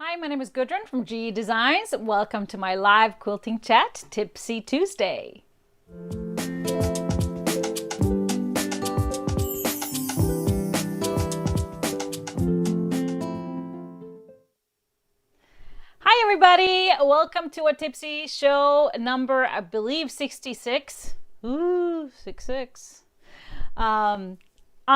Hi, my name is Gudrun from GE Designs. Welcome to my live quilting chat, Tipsy Tuesday. Hi, everybody. Welcome to a Tipsy show number, I believe, 66. Ooh, 66. On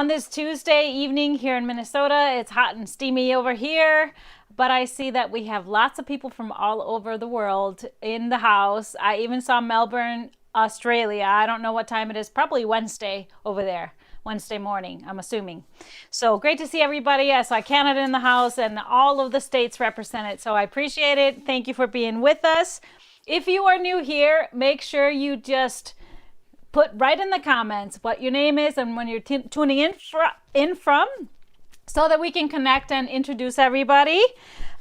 this Tuesday evening here in Minnesota, it's hot and steamy over here, but I see that we have lots of people from all over the world in the house. I even saw Melbourne, Australia. I don't know what time it is, probably Wednesday over there, Wednesday morning, I'm assuming. So great to see everybody. I saw Canada in the house and all of the states represented, so I appreciate it. Thank you for being with us. If you are new here, make sure you just put right in the comments what your name is and when you're tuning in from, so that we can connect and introduce everybody.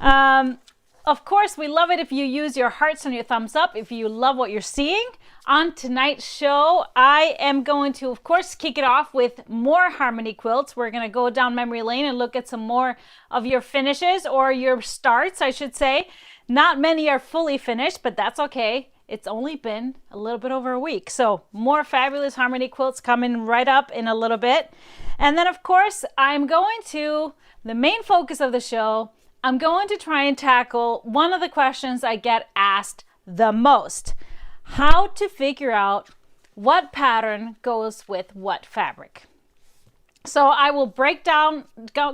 Of course, we love it if you use your hearts and your thumbs up if you love what you're seeing. On tonight's show, I am going to, of course, kick it off with more harmony quilts. We're going to go down memory lane and look at some more of your finishes, or your starts, I should say. Not many are fully finished, but that's okay. It's only been a little bit over a week. So more fabulous harmony quilts coming right up in a little bit. And then, of course, the main focus of the show, I'm going to try and tackle one of the questions I get asked the most: how to figure out what pattern goes with what fabric. So I will break down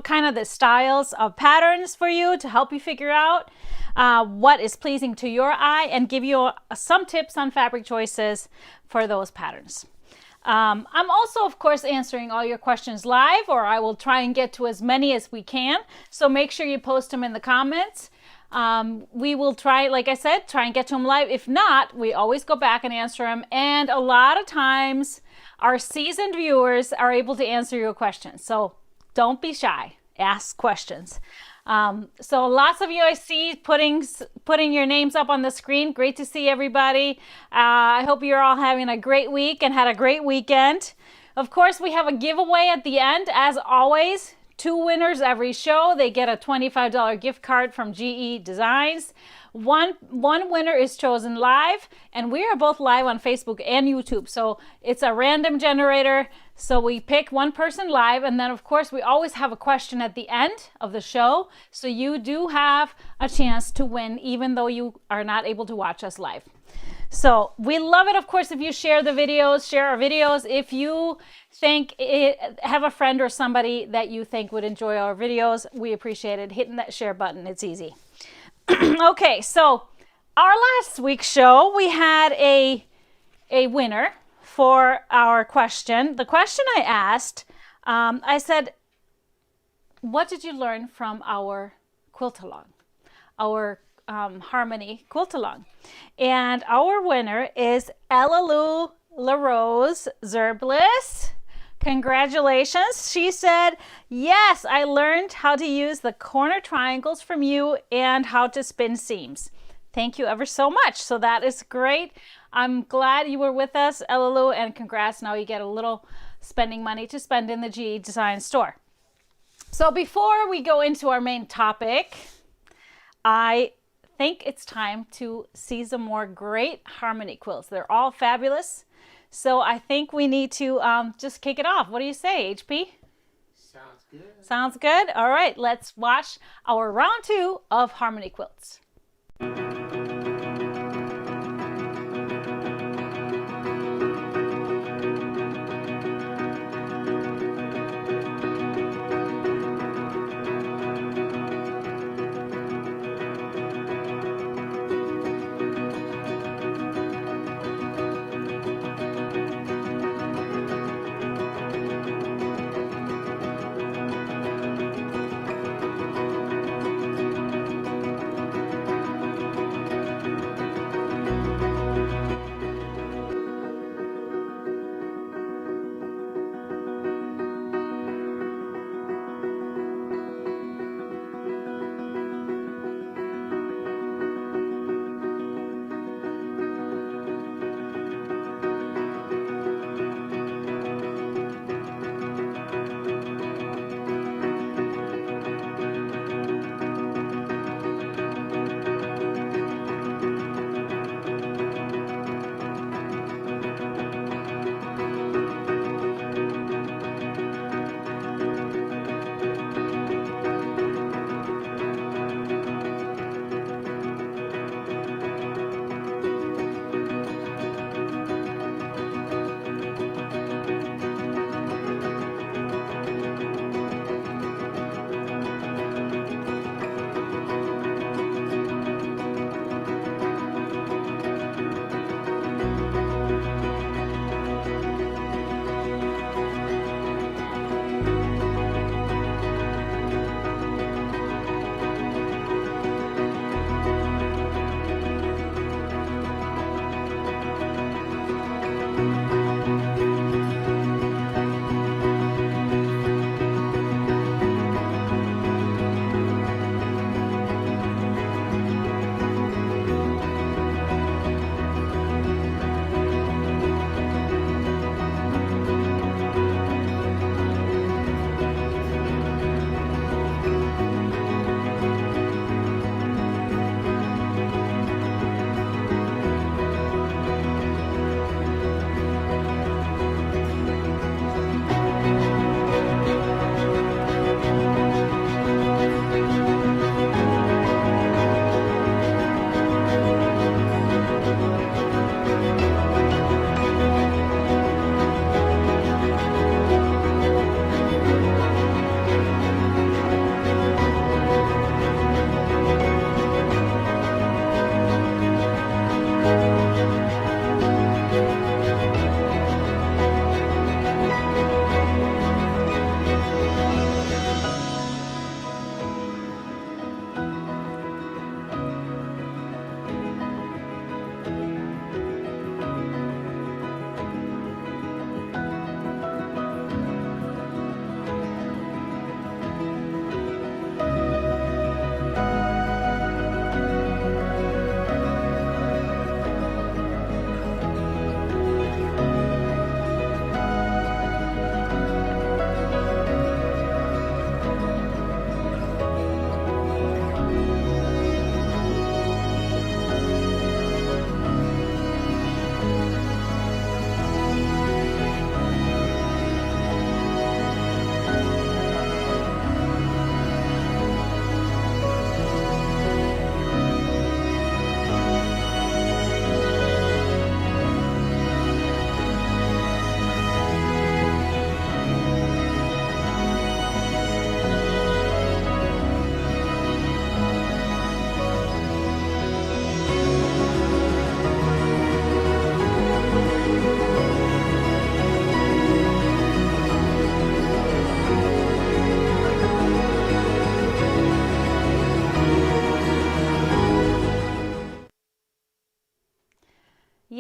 kind of the styles of patterns for you to help you figure out what is pleasing to your eye, and give you some tips on fabric choices for those patterns. I'm also, of course, answering all your questions live, or I will try and get to as many as we can. So make sure you post them in the comments. We will try, like I said, try and get to them live. If not, we always go back and answer them. And a lot of times our seasoned viewers are able to answer your questions. So don't be shy, ask questions. So lots of you I see putting your names up on the screen. Great to see everybody. I hope you're all having a great week and had a great weekend. Of course, we have a giveaway at the end, as always. 2 winners every show. They get a $25 gift card from GE Designs. One winner is chosen live, and we are both live on Facebook and YouTube. So it's a random generator. So we pick one person live, and then of course we always have a question at the end of the show. So you do have a chance to win, even though you are not able to watch us live. So we love it, of course, if you share our videos. If you have a friend or somebody that you think would enjoy our videos, we appreciate it. Hitting that share button, it's easy. Okay, so our last week's show, we had a winner for our question. The question I asked, I said, what did you learn from our quilt-along, our harmony quilt-along? And our winner is Ella LaRose Zerblis. Congratulations. She said, yes, I learned how to use the corner triangles from you and how to spin seams. Thank you ever so much. So that is great. I'm glad you were with us, Ella, and congrats. Now you get a little spending money to spend in the GE Design store. So before we go into our main topic, I think it's time to see some more great harmony quilts. They're all fabulous. So I think we need to just kick it off. What do you say, HP? Sounds good. Sounds good? All right, let's watch our round 2 of harmony quilts.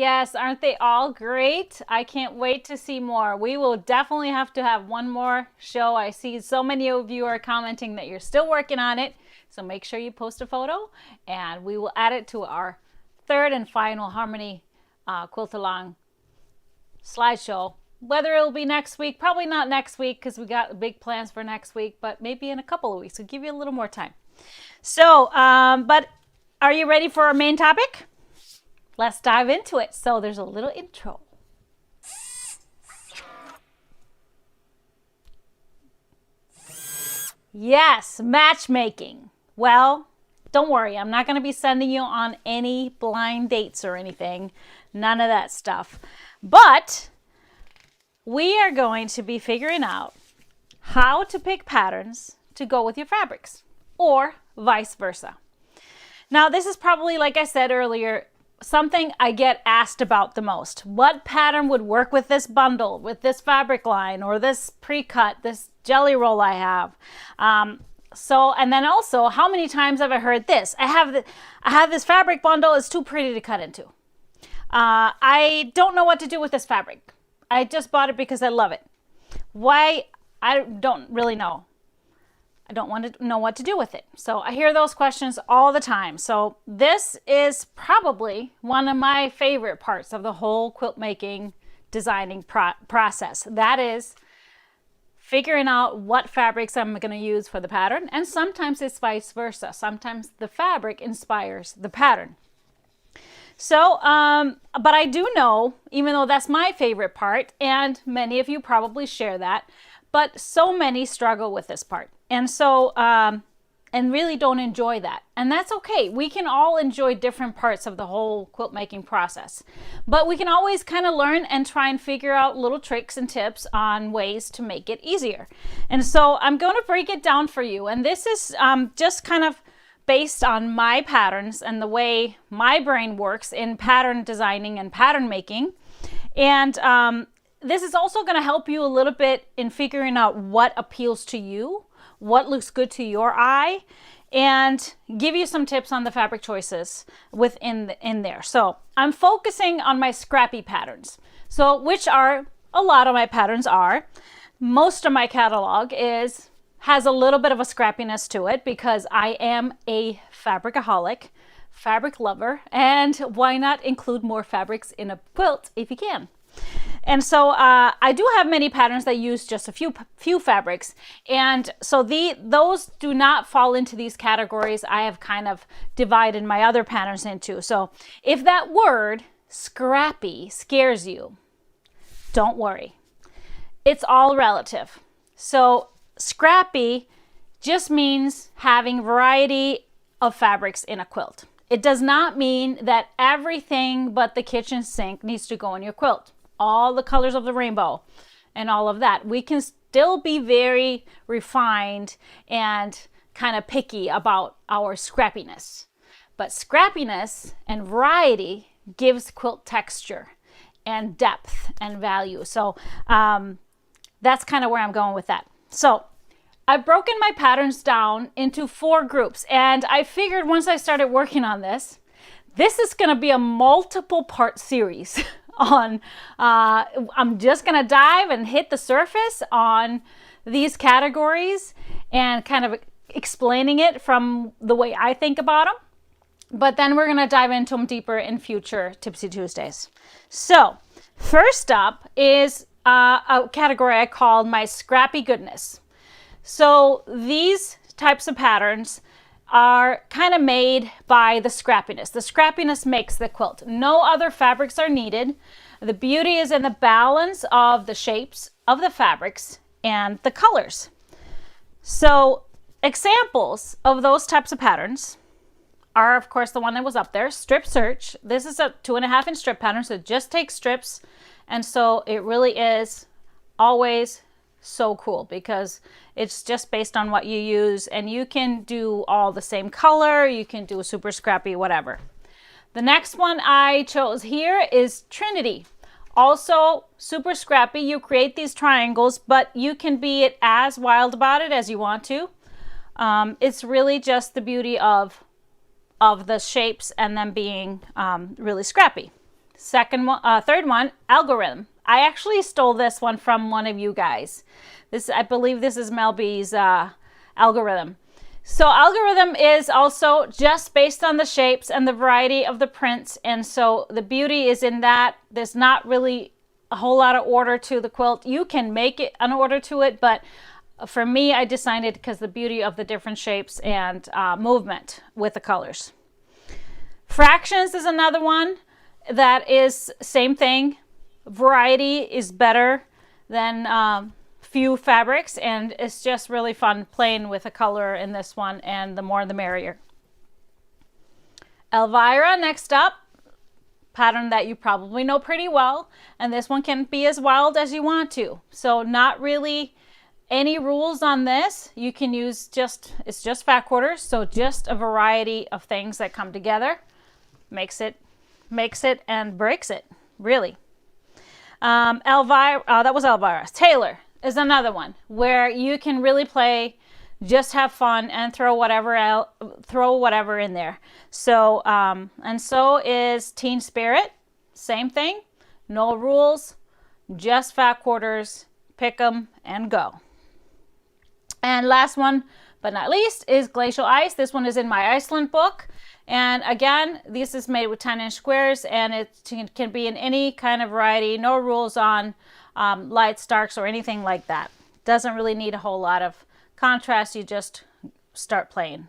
Yes, aren't they all great? I can't wait to see more. We will definitely have to have one more show. I see so many of you are commenting that you're still working on it. So make sure you post a photo and we will add it to our third and final Harmony Quilt Along slideshow. Whether it'll be next week, probably not next week because we got big plans for next week, but maybe in a couple of weeks. We'll give you a little more time. So, but are you ready for our main topic? Let's dive into it. So there's a little intro. Yes, matchmaking. Well, don't worry. I'm not going to be sending you on any blind dates or anything. None of that stuff. But we are going to be figuring out how to pick patterns to go with your fabrics or vice versa. Now, this is probably, like I said earlier, something I get asked about the most. What pattern would work with this bundle, with this fabric line, or this pre-cut, this jelly roll I have? And then also, how many times have I heard this? I have this fabric bundle, it's too pretty to cut into. I don't know what to do with this fabric. I just bought it because I love it. Why? I don't really know. I don't want to know what to do with it. So I hear those questions all the time. So this is probably one of my favorite parts of the whole quilt making, designing process. That is figuring out what fabrics I'm going to use for the pattern. And sometimes it's vice versa. Sometimes the fabric inspires the pattern. So, but I do know, even though that's my favorite part, and many of you probably share that, but so many struggle with this part. And so, and really don't enjoy that. And that's okay. We can all enjoy different parts of the whole quilt making process. But we can always kind of learn and try and figure out little tricks and tips on ways to make it easier. And so I'm going to break it down for you. And this is just kind of based on my patterns and the way my brain works in pattern designing and pattern making. And this is also going to help you a little bit in figuring out what appeals to you, what looks good to your eye, and give you some tips on the fabric choices in there. So I'm focusing on my Scrappy patterns. So which are, a lot of my patterns are. Most of my catalog has a little bit of a scrappiness to it because I am a fabricaholic, fabric lover, and why not include more fabrics in a quilt if you can? And so I do have many patterns that use just a few fabrics, and so those do not fall into these categories. I have kind of divided my other patterns into. So if that word scrappy scares you, don't worry. It's all relative. So scrappy just means having variety of fabrics in a quilt. It does not mean that everything but the kitchen sink needs to go in your quilt. All the colors of the rainbow and all of that. We can still be very refined and kind of picky about our scrappiness. But scrappiness and variety gives quilt texture and depth and value. So that's kind of where I'm going with that. So I've broken my patterns down into 4 groups, and I figured once I started working on this is going to be a multiple part series on, I'm just going to dive and hit the surface on these categories and kind of explaining it from the way I think about them. But then we're going to dive into them deeper in future Tipsy Tuesdays. So first up is a category I called my Scrappy Goodness. So these types of patterns are kind of made by the scrappiness. The scrappiness makes the quilt. No other fabrics are needed. The beauty is in the balance of the shapes of the fabrics and the colors. So examples of those types of patterns are, of course, the one that was up there, Strip Search. This is a 2.5 inch strip pattern, so it just takes strips. And so it really is always so cool because it's just based on what you use, and you can do all the same color, you can do super scrappy, whatever. The next one I chose here is Trinity. Also super scrappy. You create these triangles, but you can be as wild about it as you want to. It's really just the beauty of the shapes and them being really scrappy. Third one, algorithm. I actually stole this one from one of you guys. I believe this is Mel B's algorithm. So algorithm is also just based on the shapes and the variety of the prints. And so the beauty is in that there's not really a whole lot of order to the quilt. You can make it an order to it, but for me, I designed it because the beauty of the different shapes and movement with the colors. Fractions is another one that is same thing. Variety is better than few fabrics, and it's just really fun playing with a color in this one, and the more the merrier. Elvira next up, pattern that you probably know pretty well, and this one can be as wild as you want to. So not really any rules on this. You can use it's just fat quarters, so just a variety of things that come together makes it and breaks it, really. Elvira, that was Elvira. Taylor is another one where you can really play, just have fun, and throw whatever in there. So and so is Teen Spirit. Same thing, no rules, just fat quarters, pick them and go. And last one but not least is Glacial Ice. This one is in my Iceland book. And again, this is made with 10-inch squares, and it can be in any kind of variety. No rules on lights, darks, or anything like that. Doesn't really need a whole lot of contrast. You just start playing.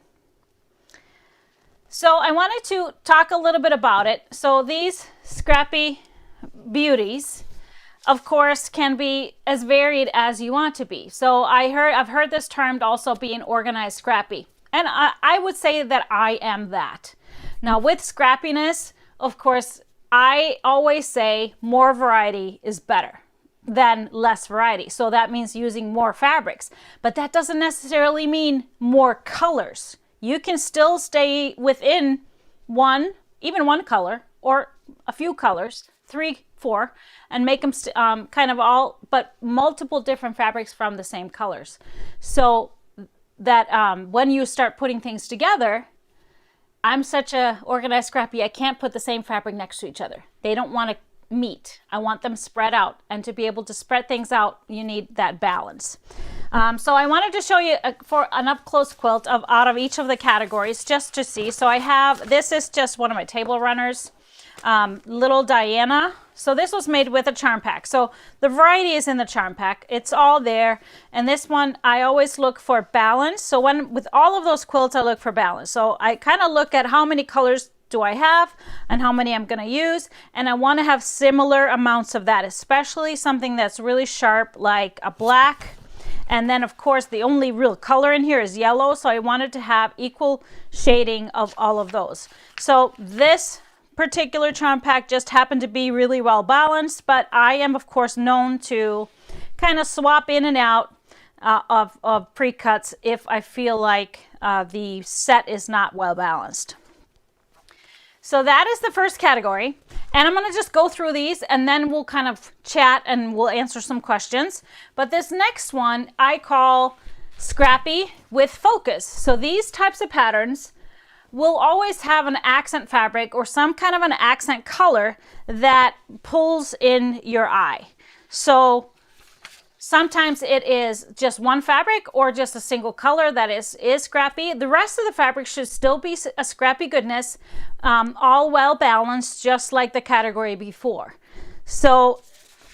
So I wanted to talk a little bit about it. So these Scrappy beauties, of course, can be as varied as you want to be. So I've heard this termed also being organized scrappy. And I would say that I am that. Now with scrappiness, of course, I always say more variety is better than less variety. So that means using more fabrics, but that doesn't necessarily mean more colors. You can still stay within even one color or a few colors, 3, 4, and make them kind of all, but multiple different fabrics from the same colors. So that when you start putting things together, I'm such a organized scrappy, I can't put the same fabric next to each other. They don't want to meet. I want them spread out, and to be able to spread things out, you need that balance. So I wanted to show you for an up-close quilt out of each of the categories, just to see. So I have, this is just one of my table runners, Little Diana. So this was made with a charm pack. So the variety is in the charm pack. It's all there. And this one, I always look for balance. So with all of those quilts, I look for balance. So I kind of look at how many colors do I have and how many I'm going to use. And I want to have similar amounts of that, especially something that's really sharp like a black. And then of course the only real color in here is yellow. So I wanted to have equal shading of all of those. So this particular charm pack just happened to be really well balanced, but I am of course known to kind of swap in and out of pre-cuts if I feel like the set is not well balanced. So that is the first category, and I'm going to just go through these and then we'll kind of chat and we'll answer some questions. But this next one I call Scrappy with Focus. So these types of patterns will always have an accent fabric or some kind of an accent color that pulls in your eye. So sometimes it is just one fabric or just a single color that is scrappy. The rest of the fabric should still be a scrappy goodness, all well balanced, just like the category before. So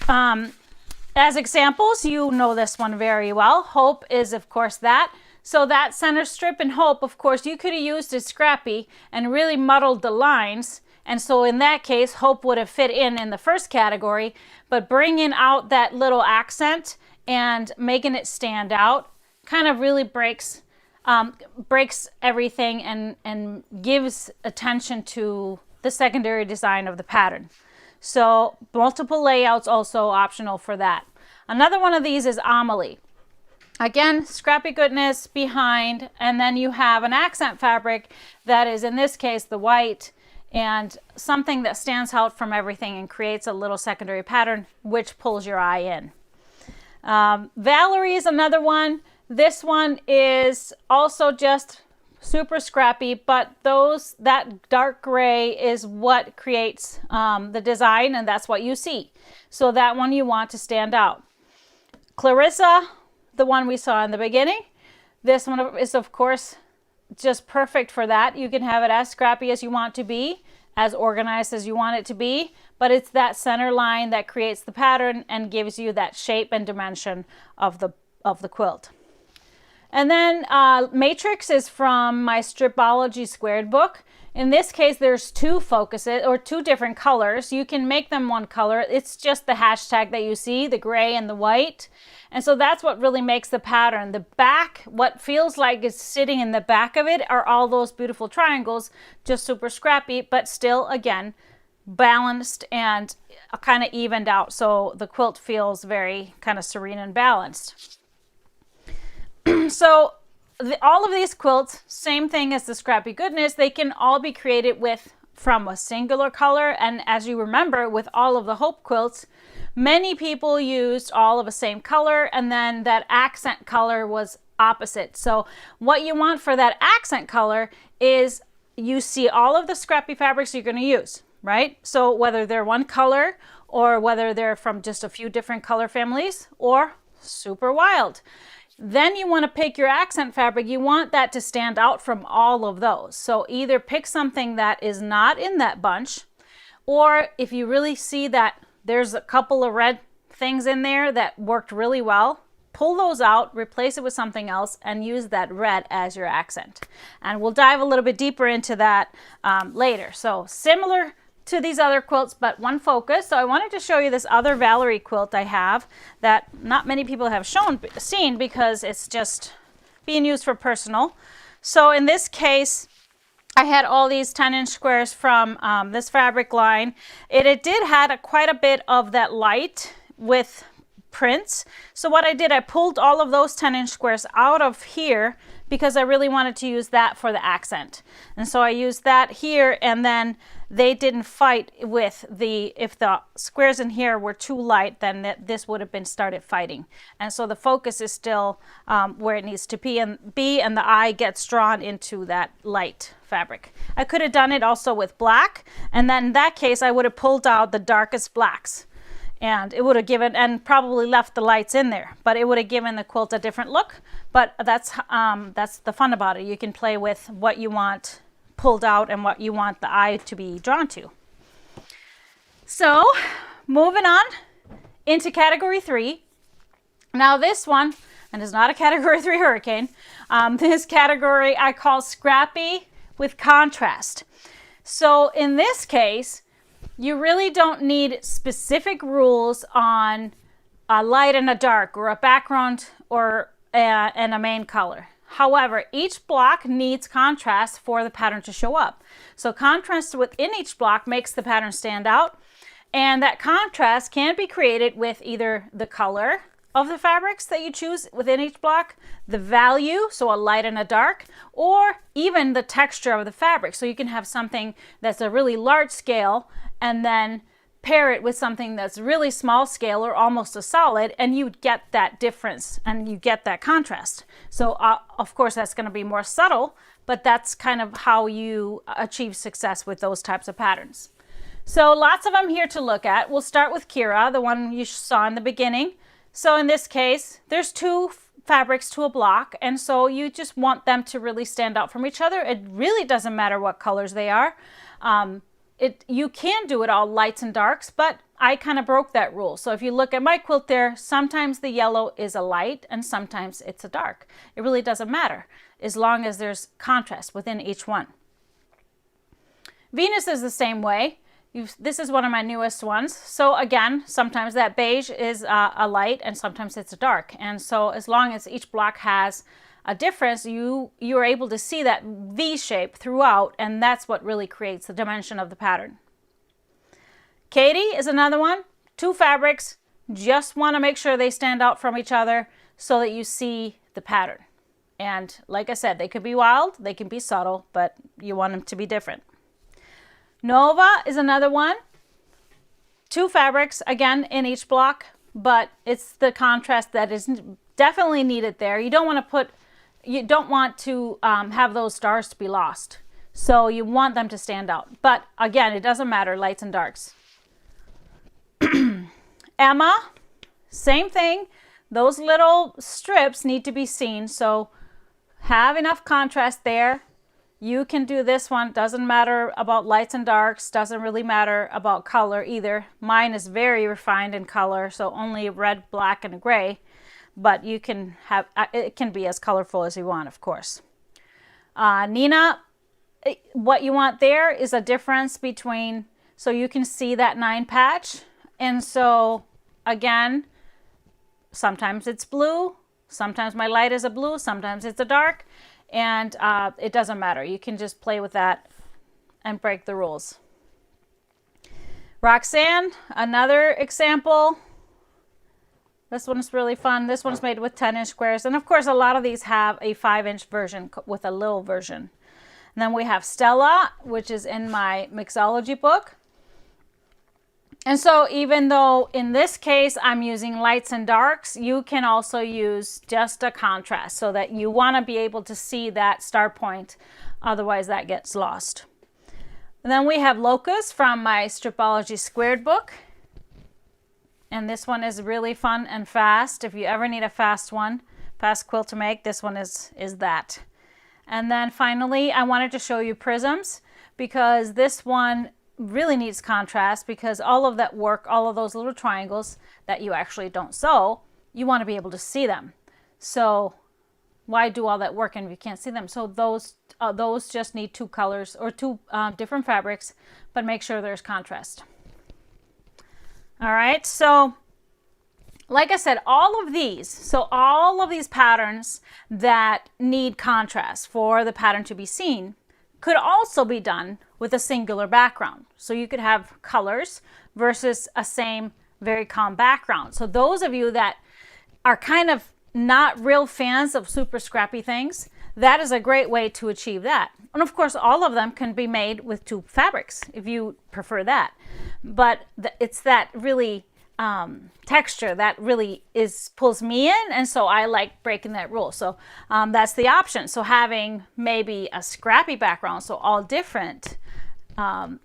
as examples, you know this one very well. Hope is of course that. So that center strip in Hope, of course, you could have used as scrappy and really muddled the lines. And so in that case, Hope would have fit in the first category, but bringing out that little accent and making it stand out kind of really breaks everything and gives attention to the secondary design of the pattern. So multiple layouts also optional for that. Another one of these is Amelie. Again, scrappy goodness behind, and then you have an accent fabric that is, in this case, the white, and something that stands out from everything and creates a little secondary pattern which pulls your eye in. Valerie is another one. This one is also just super scrappy, but that dark gray is what creates the design, and that's what you see. So that one you want to stand out. Clarissa, the one we saw in the beginning, this one is of course just perfect for that. You can have it as scrappy as you want to be, as organized as you want it to be, but it's that center line that creates the pattern and gives you that shape and dimension of the quilt. And then Matrix is from my Stripology Squared book. In this case, there's two focuses or two different colors. You can make them one color. It's just the hashtag that you see, the gray and the white. And so that's what really makes the pattern. The back, what feels like is sitting in the back of it, are all those beautiful triangles, just super scrappy, but still, again, balanced and kind of evened out. So the quilt feels very kind of serene and balanced. So all of these quilts, same thing as the Scrappy Goodness, they can all be created from a singular color. And as you remember, with all of the Hope quilts, many people used all of the same color, and then that accent color was opposite. So what you want for that accent color is you see all of the scrappy fabrics you're going to use, right? So whether they're one color or whether they're from just a few different color families or super wild. Then you want to pick your accent fabric. You want that to stand out from all of those. So either pick something that is not in that bunch, or if you really see that there's a couple of red things in there that worked really well, pull those out, replace it with something else, and use that red as your accent. And we'll dive a little bit deeper into that later. So similar to these other quilts, but one focus. So I wanted to show you this other Valerie quilt I have that not many people have seen because it's just being used for personal. So in this case, I had all these 10-inch squares from this fabric line. It did had quite a bit of that light with prints. So what I did, I pulled all of those 10-inch squares out of here because I really wanted to use that for the accent. And so I used that here, and then they didn't fight with if the squares in here were too light, then this would have been started fighting. And so the focus is still where it needs to be, and the eye gets drawn into that light fabric. I could have done it also with black, and then in that case I would have pulled out the darkest blacks, and it would have given, and probably left the lights in there, but it would have given the quilt a different look. But that's the fun about it. You can play with what you want pulled out and what you want the eye to be drawn to. So moving on into category 3. Now this one, and it's not a category 3 hurricane, this category I call Scrappy with contrast. So in this case, you really don't need specific rules on a light and a dark, or a background, or and a main color. However, each block needs contrast for the pattern to show up. So contrast within each block makes the pattern stand out, and that contrast can be created with either the color of the fabrics that you choose within each block, the value, so a light and a dark, or even the texture of the fabric. So you can have something that's a really large scale and then pair it with something that's really small scale or almost a solid, and you get that difference and you get that contrast. So of course that's going to be more subtle, but that's kind of how you achieve success with those types of patterns. So lots of them here to look at. We'll start with Kira, the one you saw in the beginning. So in this case, there's 2 fabrics to a block, and so you just want them to really stand out from each other. It really doesn't matter what colors they are. You can do it all lights and darks, but I kind of broke that rule. So if you look at my quilt there, sometimes the yellow is a light and sometimes it's a dark. It really doesn't matter as long as there's contrast within each one. Venus is the same way. This is one of my newest ones. So again, sometimes that beige is a light and sometimes it's a dark. And so as long as each block has a difference, you're able to see that V shape throughout, and that's what really creates the dimension of the pattern. Katie is another one. 2 fabrics, just want to make sure they stand out from each other so that you see the pattern. And like I said, they could be wild, they can be subtle, but you want them to be different. Nova is another one. 2 fabrics, again, in each block, but it's the contrast that is definitely needed there. You don't want to put you don't want to have those stars to be lost. So you want them to stand out. But again, it doesn't matter, lights and darks. Emma, same thing. Those little strips need to be seen. So have enough contrast there. You can do this one. Doesn't matter about lights and darks. Doesn't really matter about color either. Mine is very refined in color, so only red, black, and gray. But you can have, it can be as colorful as you want, of course. Nina, what you want there is a difference between, so you can see that 9 patch. And so again, sometimes it's blue, sometimes my light is a blue, sometimes it's a dark, and it doesn't matter. You can just play with that and break the rules. Roxanne, another example. This one's really fun. This one's made with 10-inch squares. And of course, a lot of these have a 5-inch version with a little version. And then we have Stella, which is in my mixology book. And so even though in this case I'm using lights and darks, you can also use just a contrast so that you want to be able to see that star point. Otherwise that gets lost. And then we have Locust from my Stripology Squared book. And this one is really fun and fast. If you ever need a fast quilt to make, this one is that. And then finally, I wanted to show you prisms because this one really needs contrast because all of that work, all of those little triangles that you actually don't sew, you want to be able to see them. So why do all that work and you can't see them? So those just need 2 colors or 2 different fabrics, but make sure there's contrast. All right, so like I said, all of these patterns that need contrast for the pattern to be seen could also be done with a singular background. So you could have colors versus a same very calm background. So those of you that are kind of not real fans of super scrappy things, that is a great way to achieve that. And of course, all of them can be made with 2 fabrics if you prefer that. But it's that really texture that really pulls me in, and so I like breaking that rule. So that's the option. So having maybe a scrappy background, so all different,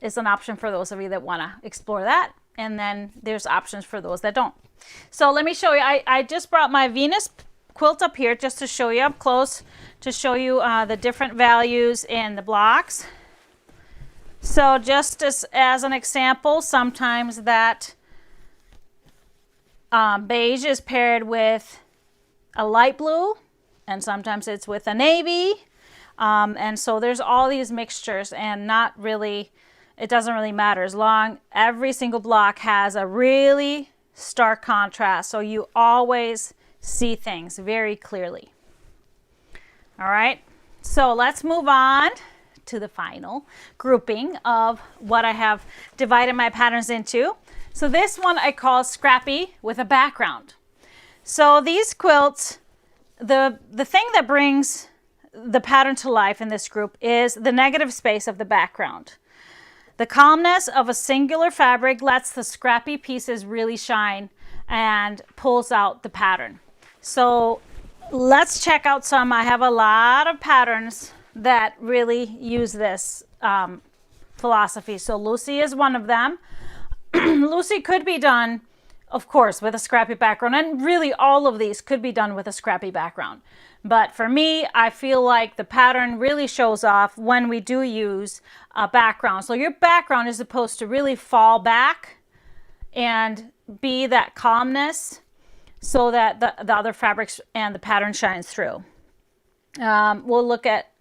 is an option for those of you that want to explore that. And then there's options for those that don't. So let me show you. I just brought my Venus quilt up here just to show you up close, to show you the different values in the blocks. So just as an example, sometimes that beige is paired with a light blue, and sometimes it's with a navy. And so there's all these mixtures, and it doesn't really matter as long every single block has a really stark contrast. So you always see things very clearly. All right, so let's move on to the final grouping of what I have divided my patterns into. So this one I call Scrappy with a background. So these quilts, the thing that brings the pattern to life in this group is the negative space of the background. The calmness of a singular fabric lets the scrappy pieces really shine and pulls out the pattern. So let's check out some. I have a lot of patterns that really use this philosophy. So Lucy is one of them. Lucy could be done, of course, with a scrappy background, and really all of these could be done with a scrappy background. But for me, I feel like the pattern really shows off when we do use a background. So your background is supposed to really fall back and be that calmness so that the other fabrics and the pattern shines through. We'll look at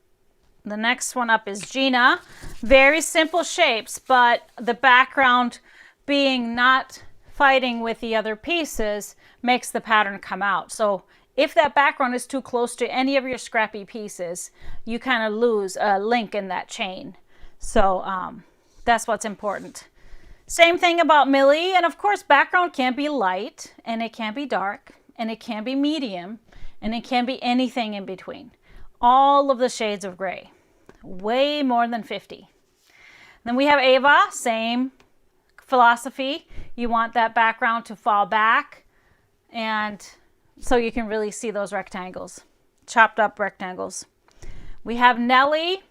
the next one up is Gina. Very simple shapes, but the background being not fighting with the other pieces makes the pattern come out. So if that background is too close to any of your scrappy pieces, you kind of lose a link in that chain. So that's what's important. Same thing about Millie. And of course, background can be light, and it can be dark, and it can be medium, and it can be anything in between. All of the shades of gray, way more than 50. Then we have Ava, same philosophy. You want that background to fall back, and so you can really see those rectangles. chopped up rectangles. We have Nelly.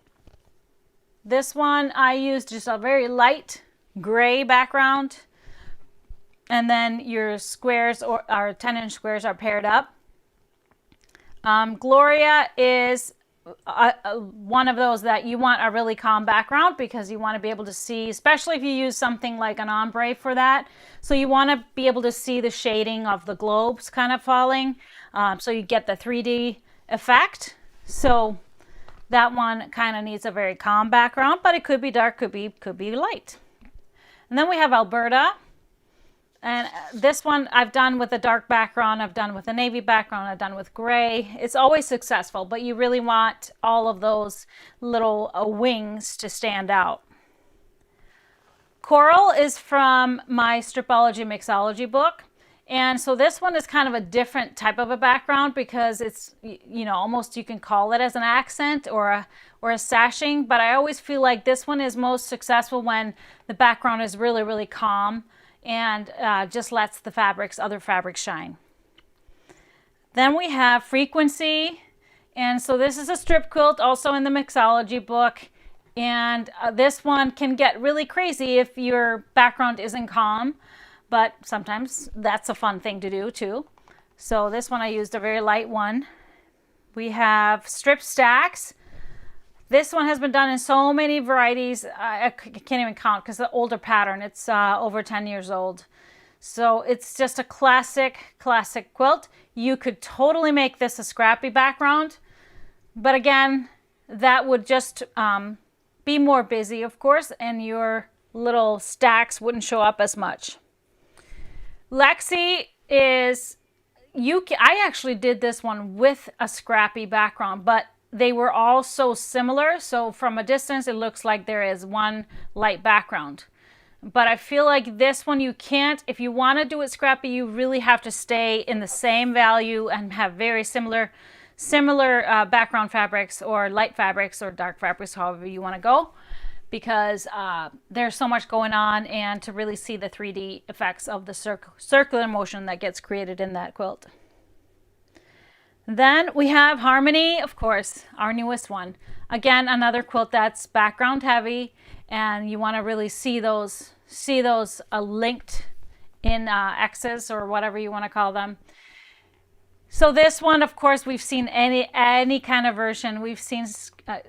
This one I used just a very light gray background, and then your squares or our 10-inch squares are paired up. Gloria is one of those that you want a really calm background because you want to be able to see, especially if you use something like an ombre for that. So you want to be able to see the shading of the globes kind of falling, so you get the 3D effect. So that one kind of needs a very calm background, but it could be dark, could be light. And then we have Alberta. And this one I've done with a dark background, I've done with a navy background, I've done with gray. It's always successful, but you really want all of those little wings to stand out. Coral is from my Stripology Mixology book. And so this one is kind of a different type of a background because it's, you know, almost you can call it as an accent or a sashing, but I always feel like this one is most successful when the background is really, really calm and just lets the other fabrics shine. Then we have Frequency, and so this is a strip quilt also in the Mixology book, and this one can get really crazy if your background isn't calm, but sometimes that's a fun thing to do too. So this one I used a very light one. We have strip stacks. This one has been done in so many varieties, I can't even count because the older pattern, it's over 10 years old. So it's just a classic quilt. You could totally make this a scrappy background, but again, that would just be more busy, of course, and your little stacks wouldn't show up as much. Lexi is, I actually did this one with a scrappy background, but they were all so similar, so from a distance it looks like there is one light background. But I feel like this one you can't, if you want to do it scrappy, you really have to stay in the same value and have very similar background fabrics or light fabrics or dark fabrics, however you want to go, because there's so much going on, and to really see the 3D effects of the circular motion that gets created in that quilt. Then we have Harmony, of course, our newest one. Again, another quilt that's background heavy, and you want to really see those linked in X's or whatever you want to call them. So this one, of course, we've seen any kind of version. We've seen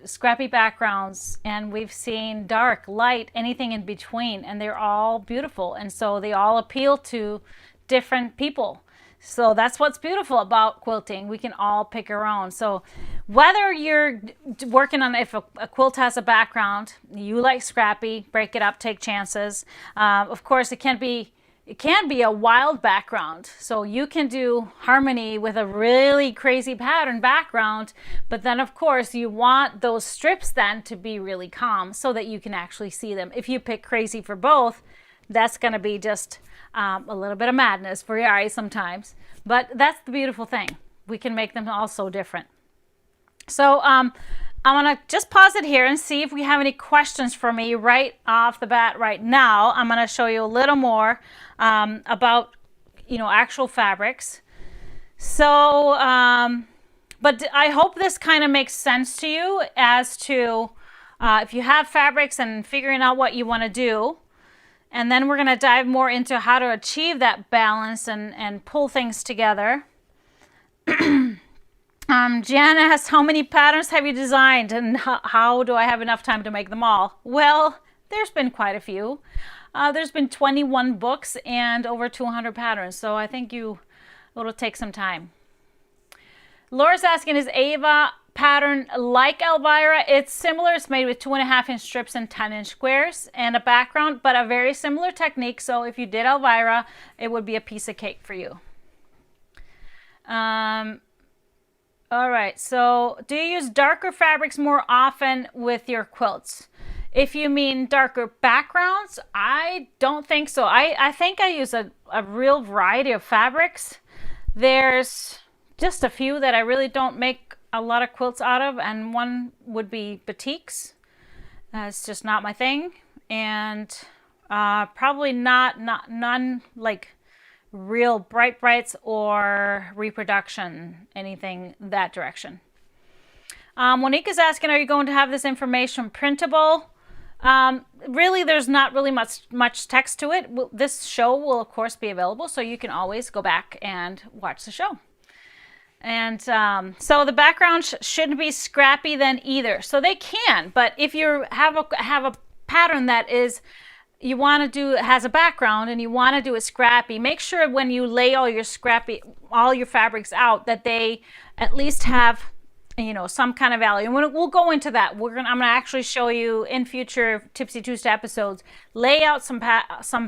scrappy backgrounds, and we've seen dark, light, anything in between, and they're all beautiful, and so they all appeal to different people. So that's what's beautiful about quilting. We can all pick our own. So whether you're working on, if a quilt has a background, you like scrappy, break it up, take chances. Of course, it can be a wild background. So you can do Harmony with a really crazy pattern background, but then of course you want those strips then to be really calm so that you can actually see them. If you pick crazy for both, that's going to be just a little bit of madness for your eyes sometimes, but that's the beautiful thing. We can make them all so different. So I'm going to just pause it here and see if we have any questions for me right off the bat right now. I'm going to show you a little more about, you know, actual fabrics. So, but I hope this kind of makes sense to you as to if you have fabrics and figuring out what you want to do. And then we're going to dive more into how to achieve that balance and pull things together. Jan asks, how many patterns have you designed, and how do I have enough time to make them all? Well, there's been quite a few. There's been 21 books and over 200 patterns, so I think it'll take some time. Laura's asking, is Ava pattern like Elvira? It's similar. It's made with 2.5-inch strips and 10-inch squares and a background, but a very similar technique. So if you did Elvira, it would be a piece of cake for you. All right, so do you use darker fabrics more often with your quilts? If you mean darker backgrounds, I don't think so. I think I use a real variety of fabrics. There's just a few that I really don't make a lot of quilts out of, and one would be batiks. It's just not my thing, and probably none like real brights or reproduction, anything that direction. Monique is asking, are you going to have this information printable? Really, there's not really much text to it. This show will, of course, be available, so you can always go back and watch the show. And so the background shouldn't be scrappy then either. So they can, but if you have a pattern that is you want to do has a background and you want to do it scrappy, make sure when you lay all your fabrics out that they at least have, you know, some kind of value. And we'll go into that. I'm gonna actually show you in future Tipsy Tuesday episodes, lay out some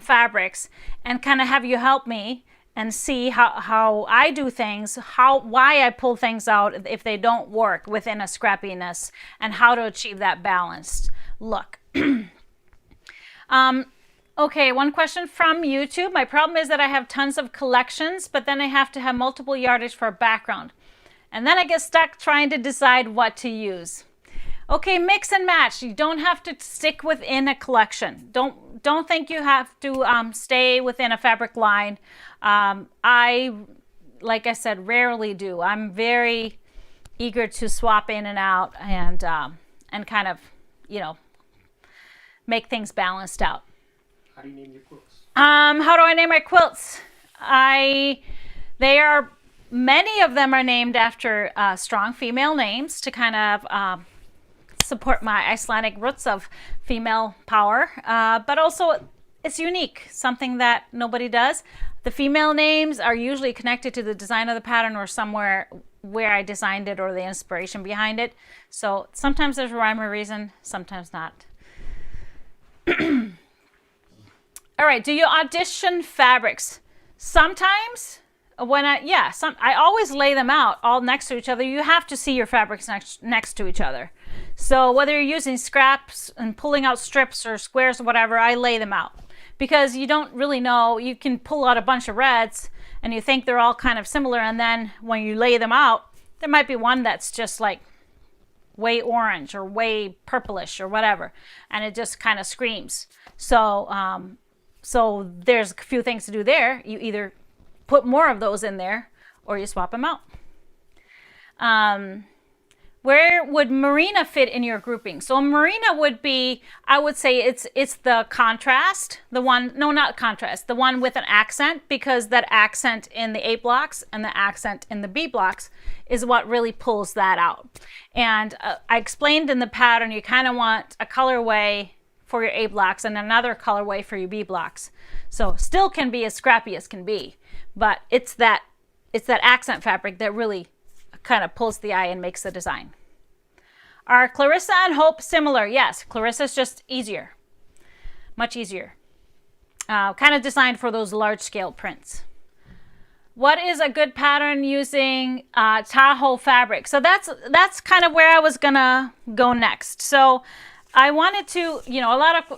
fabrics and kind of have you help me and see how I do things, why I pull things out if they don't work within a scrappiness, and how to achieve that balanced look. Okay, one question from YouTube. My problem is that I have tons of collections, but then I have to have multiple yardage for a background. And then I get stuck trying to decide what to use. Okay, mix and match. You don't have to stick within a collection. Don't think you have to stay within a fabric line. I, like I said, rarely do. I'm very eager to swap in and out and kind of, you know, make things balanced out. How do you name your quilts? How do I name my quilts? Many of them are named after strong female names to kind of support my Icelandic roots of female power, but also it's unique, something that nobody does. The female names are usually connected to the design of the pattern or somewhere where I designed it or the inspiration behind it. So sometimes there's a rhyme or reason, sometimes not. All right, do you audition fabrics? Sometimes when I always lay them out all next to each other. You have to see your fabrics next to each other. So whether you're using scraps and pulling out strips or squares or whatever, I lay them out because you don't really know. You can pull out a bunch of reds and you think they're all kind of similar, and then when you lay them out, there might be one that's just like way orange or way purplish or whatever, and it just kind of screams. So there's a few things to do there. You either put more of those in there or you swap them out. Where would merino fit in your grouping? So merino would be, I would say it's the contrast, the one with an accent, because that accent in the A blocks and the accent in the B blocks is what really pulls that out. And I explained in the pattern, you kind of want a colorway for your A blocks and another colorway for your B blocks. So still can be as scrappy as can be, but it's that accent fabric that really kind of pulls the eye and makes the design. Are Clarissa and Hope similar? Yes, Clarissa's just easier, much easier. Kind of designed for those large scale prints. What is a good pattern using Tahoe fabric? So that's kind of where I was gonna go next. So I wanted to,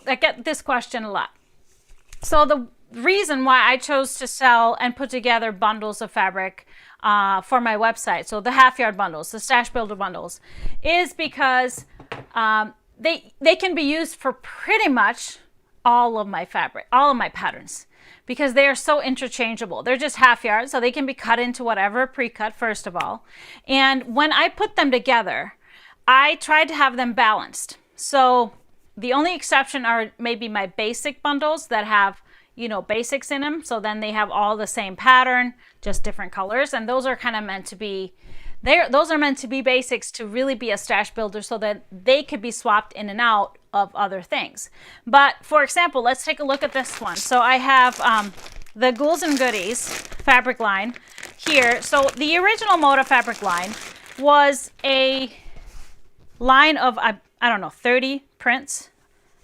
I get this question a lot. So the reason why I chose to sell and put together bundles of fabric for my website, so the half yard bundles, the stash builder bundles, is because they can be used for pretty much all of my fabric, all of my patterns, because they are so interchangeable. They're just half yards, so they can be cut into whatever, pre-cut first of all. And when I put them together, I tried to have them balanced. So the only exception are maybe my basic bundles that have, basics in them. So then they have all the same pattern, just different colors. And those are kind of meant to be, those are meant to be basics to really be a stash builder so that they could be swapped in and out of other things. But for example, let's take a look at this one. So I have the Ghouls and Goodies fabric line here. So the original Moda fabric line was a line of, I don't know, 30 prints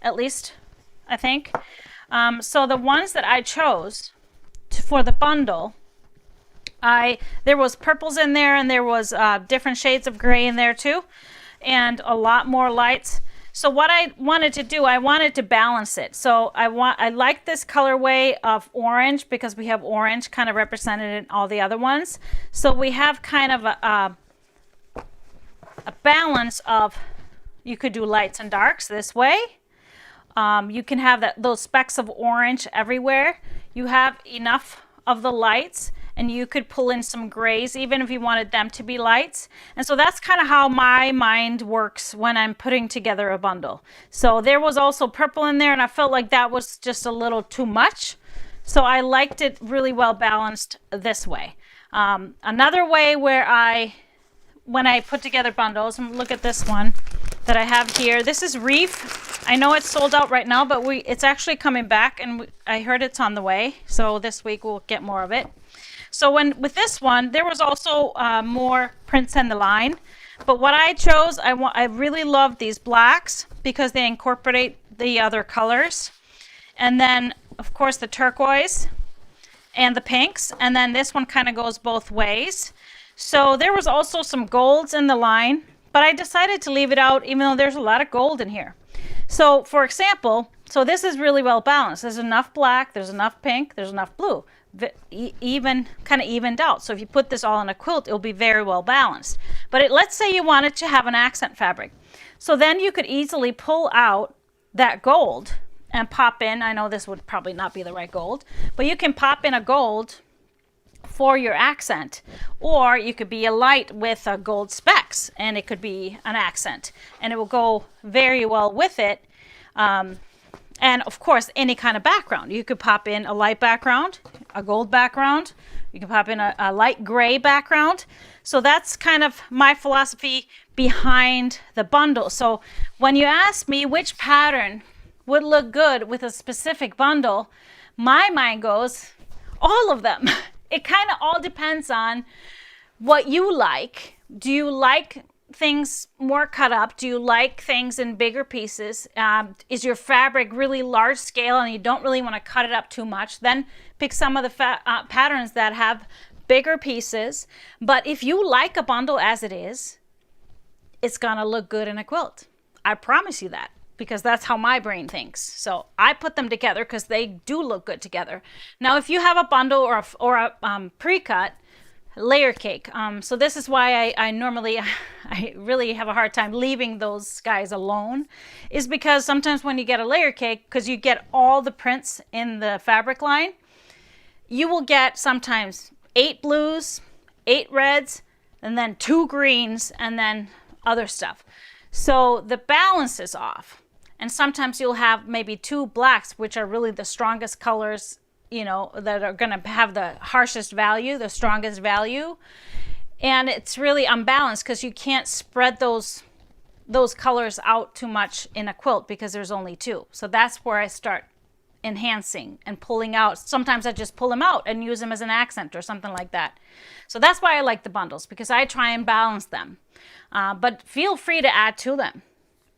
at least, I think. So the ones that I chose for the bundle, there was purples in there, and there was different shades of gray in there too, and a lot more lights. So what I wanted to do, I wanted to balance it. So I like this colorway of orange because we have orange kind of represented in all the other ones. So we have kind of a balance of, you could do lights and darks this way. You can have those specks of orange everywhere. You have enough of the lights, and you could pull in some grays even if you wanted them to be lights. And so that's kind of how my mind works when I'm putting together a bundle. So there was also purple in there, and I felt like that was just a little too much. So I liked it really well balanced this way. Another way where when I put together bundles, and look at this one that I have here. This is Reef. I know it's sold out right now, but it's actually coming back, and I heard it's on the way. So this week we'll get more of it. So with this one, there was also more prints in the line. But what I chose, I really love these blacks because they incorporate the other colors. And then, of course, the turquoise and the pinks. And then this one kind of goes both ways. So there was also some golds in the line, but I decided to leave it out even though there's a lot of gold in here. So for example, so this is really well balanced. There's enough black, there's enough pink, there's enough blue, kind of evened out. So if you put this all in a quilt, it'll be very well balanced. But let's say you wanted to have an accent fabric. So then you could easily pull out that gold and pop in, I know this would probably not be the right gold, but you can pop in a gold for your accent, or you could be a light with gold specks and it could be an accent, and it will go very well with it. And of course, any kind of background. You could pop in a light background, a gold background, you can pop in a light gray background. So that's kind of my philosophy behind the bundle. So when you ask me which pattern would look good with a specific bundle, my mind goes, all of them. It kind of all depends on what you like. Do you like things more cut up? Do you like things in bigger pieces? Is your fabric really large scale and you don't really want to cut it up too much? Then pick some of the patterns that have bigger pieces. But if you like a bundle as it is, it's going to look good in a quilt. I promise you that, because that's how my brain thinks. So I put them together because they do look good together. Now, if you have a bundle or a pre-cut layer cake, so this is why I normally, I really have a hard time leaving those guys alone, is because sometimes when you get a layer cake, because you get all the prints in the fabric line, you will get sometimes 8 blues, 8 reds, and then 2 greens, and then other stuff. So the balance is off. And sometimes you'll have maybe 2 blacks, which are really the strongest colors, you know, that are going to have the harshest value, the strongest value. And it's really unbalanced because you can't spread those colors out too much in a quilt because there's only 2. So that's where I start enhancing and pulling out. Sometimes I just pull them out and use them as an accent or something like that. So that's why I like the bundles, because I try and balance them. But feel free to add to them.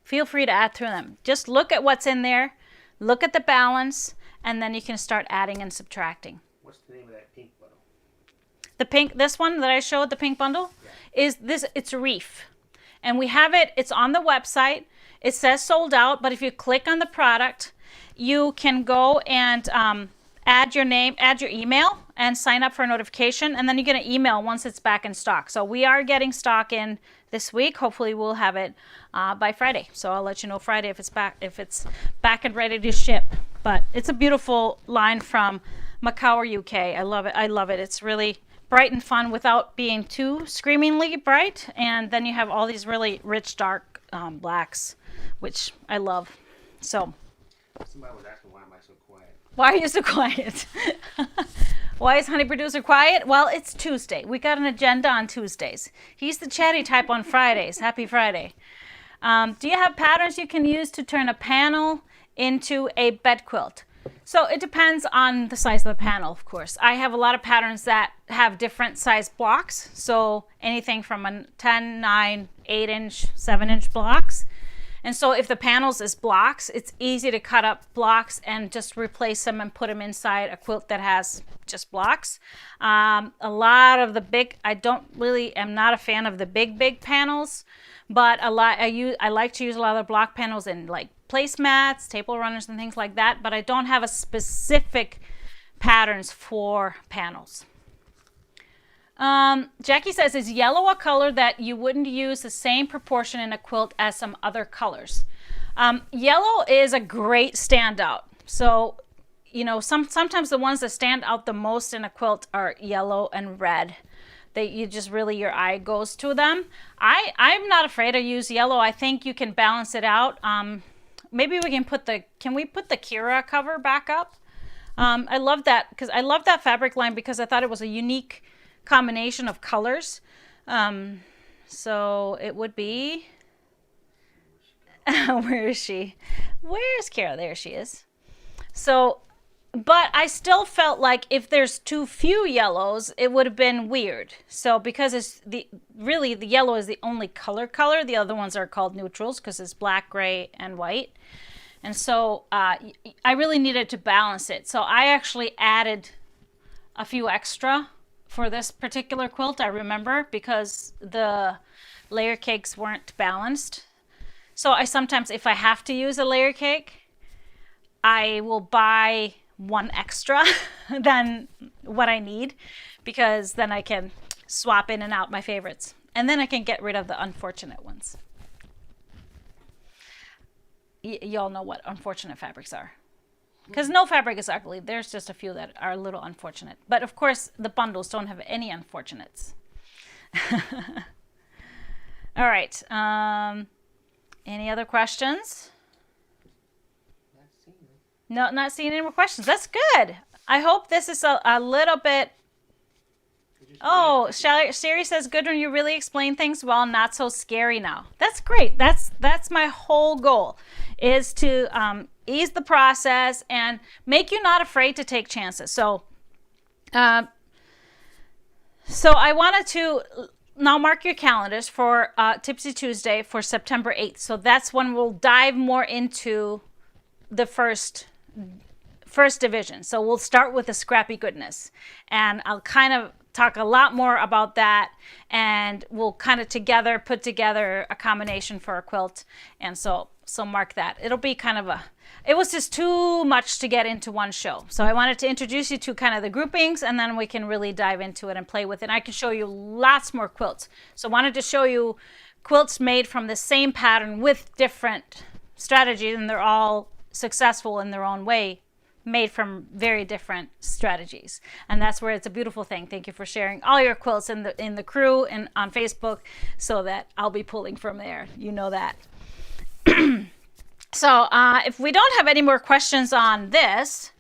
Feel free to add to them. Just look at what's in there, look at the balance, and then you can start adding and subtracting. What's the name of that pink bundle? The pink, this one that I showed, the pink bundle, is this, it's Reef. And we have it, it's on the website. It says sold out, but if you click on the product, you can go and add your name, add your email, and sign up for a notification, and then you get an email once it's back in stock. So we are getting stock in this week. Hopefully we'll have it by Friday. So I'll let you know Friday if it's back and ready to ship. But it's a beautiful line from Macau, UK. I love it. I love it. It's really bright and fun without being too screamingly bright. And then you have all these really rich, dark blacks, which I love. So Somebody was asking, why am I so quiet? why are you so quiet? Why is Honey Producer quiet? Well, it's Tuesday. We got an agenda on Tuesdays. He's the chatty type on Fridays. Happy Friday. Do you have patterns you can use to turn a panel into a bed quilt? So it depends on the size of the panel, of course. I have a lot of patterns that have different size blocks. So anything from a 10, 9, 8-inch, 7-inch blocks. And so if the panels is blocks, it's easy to cut up blocks and just replace them and put them inside a quilt that has just blocks. A lot of the big, am not a fan of the big panels, but I like to use a lot of block panels in like placemats, table runners, and things like that, but I don't have a specific patterns for panels. Jackie says, is yellow a color that you wouldn't use the same proportion in a quilt as some other colors? Yellow is a great standout. So you know, sometimes the ones that stand out the most in a quilt are yellow and red. You just really, your eye goes to them. I'm not afraid to use yellow. I think you can balance it out. Maybe we can can we put the Kira cover back up? I love that because I love that fabric line because I thought it was a unique combination of colors. So it would be, where is she? Where's Kira? There she is. So, but I still felt like if there's too few yellows, it would have been weird. So because it's really the yellow is the only color, the other ones are called neutrals because it's black, gray, and white. And so I really needed to balance it. So I actually added a few extra for this particular quilt, I remember, because the layer cakes weren't balanced. So I sometimes, if I have to use a layer cake, I will buy one extra than what I need, because then I can swap in and out my favorites. And then I can get rid of the unfortunate ones. Y'all know what unfortunate fabrics are. Because no fabric is ugly. There's just a few that are a little unfortunate. But of course, the bundles don't have any unfortunates. All right. Any other questions? No, not seeing any more questions. That's good. I hope this is a little bit... Oh, Sherry says, Gudrun, you really explain things well, not so scary now. That's great. That's my whole goal, is to ease the process and make you not afraid to take chances. So I wanted to now mark your calendars for Tipsy Tuesday for September 8th. So that's when we'll dive more into the first division. So we'll start with the Scrappy goodness, and I'll kind of talk a lot more about that, and we'll kind of put together a combination for a quilt. And so mark that. It'll be kind of it was just too much to get into one show. So I wanted to introduce you to kind of the groupings, and then we can really dive into it and play with it. And I can show you lots more quilts. So I wanted to show you quilts made from the same pattern with different strategies, and they're all successful in their own way, made from very different strategies. And that's where it's a beautiful thing. Thank you for sharing all your quilts in the crew and on Facebook, so that I'll be pulling from there. You know that. So if we don't have any more questions on this,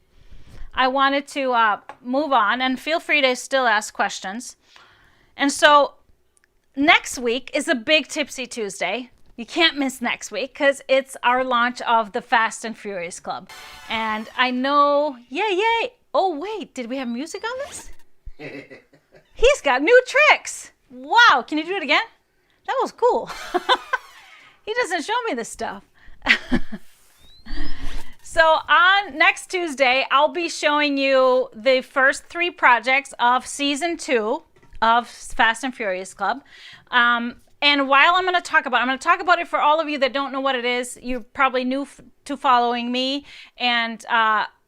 I wanted to move on, and feel free to still ask questions. And so next week is a big Tipsy Tuesday. You can't miss next week because it's our launch of the Fast and Furious Club. And I know, yay. Oh, wait, did we have music on this? He's got new tricks. Wow, can you do it again? That was cool. He doesn't show me this stuff. So on next Tuesday, I'll be showing you the first 3 projects of season 2 of Fast and Furious Club. And while I'm going to talk about it for all of you that don't know what it is. You're probably new to following me. And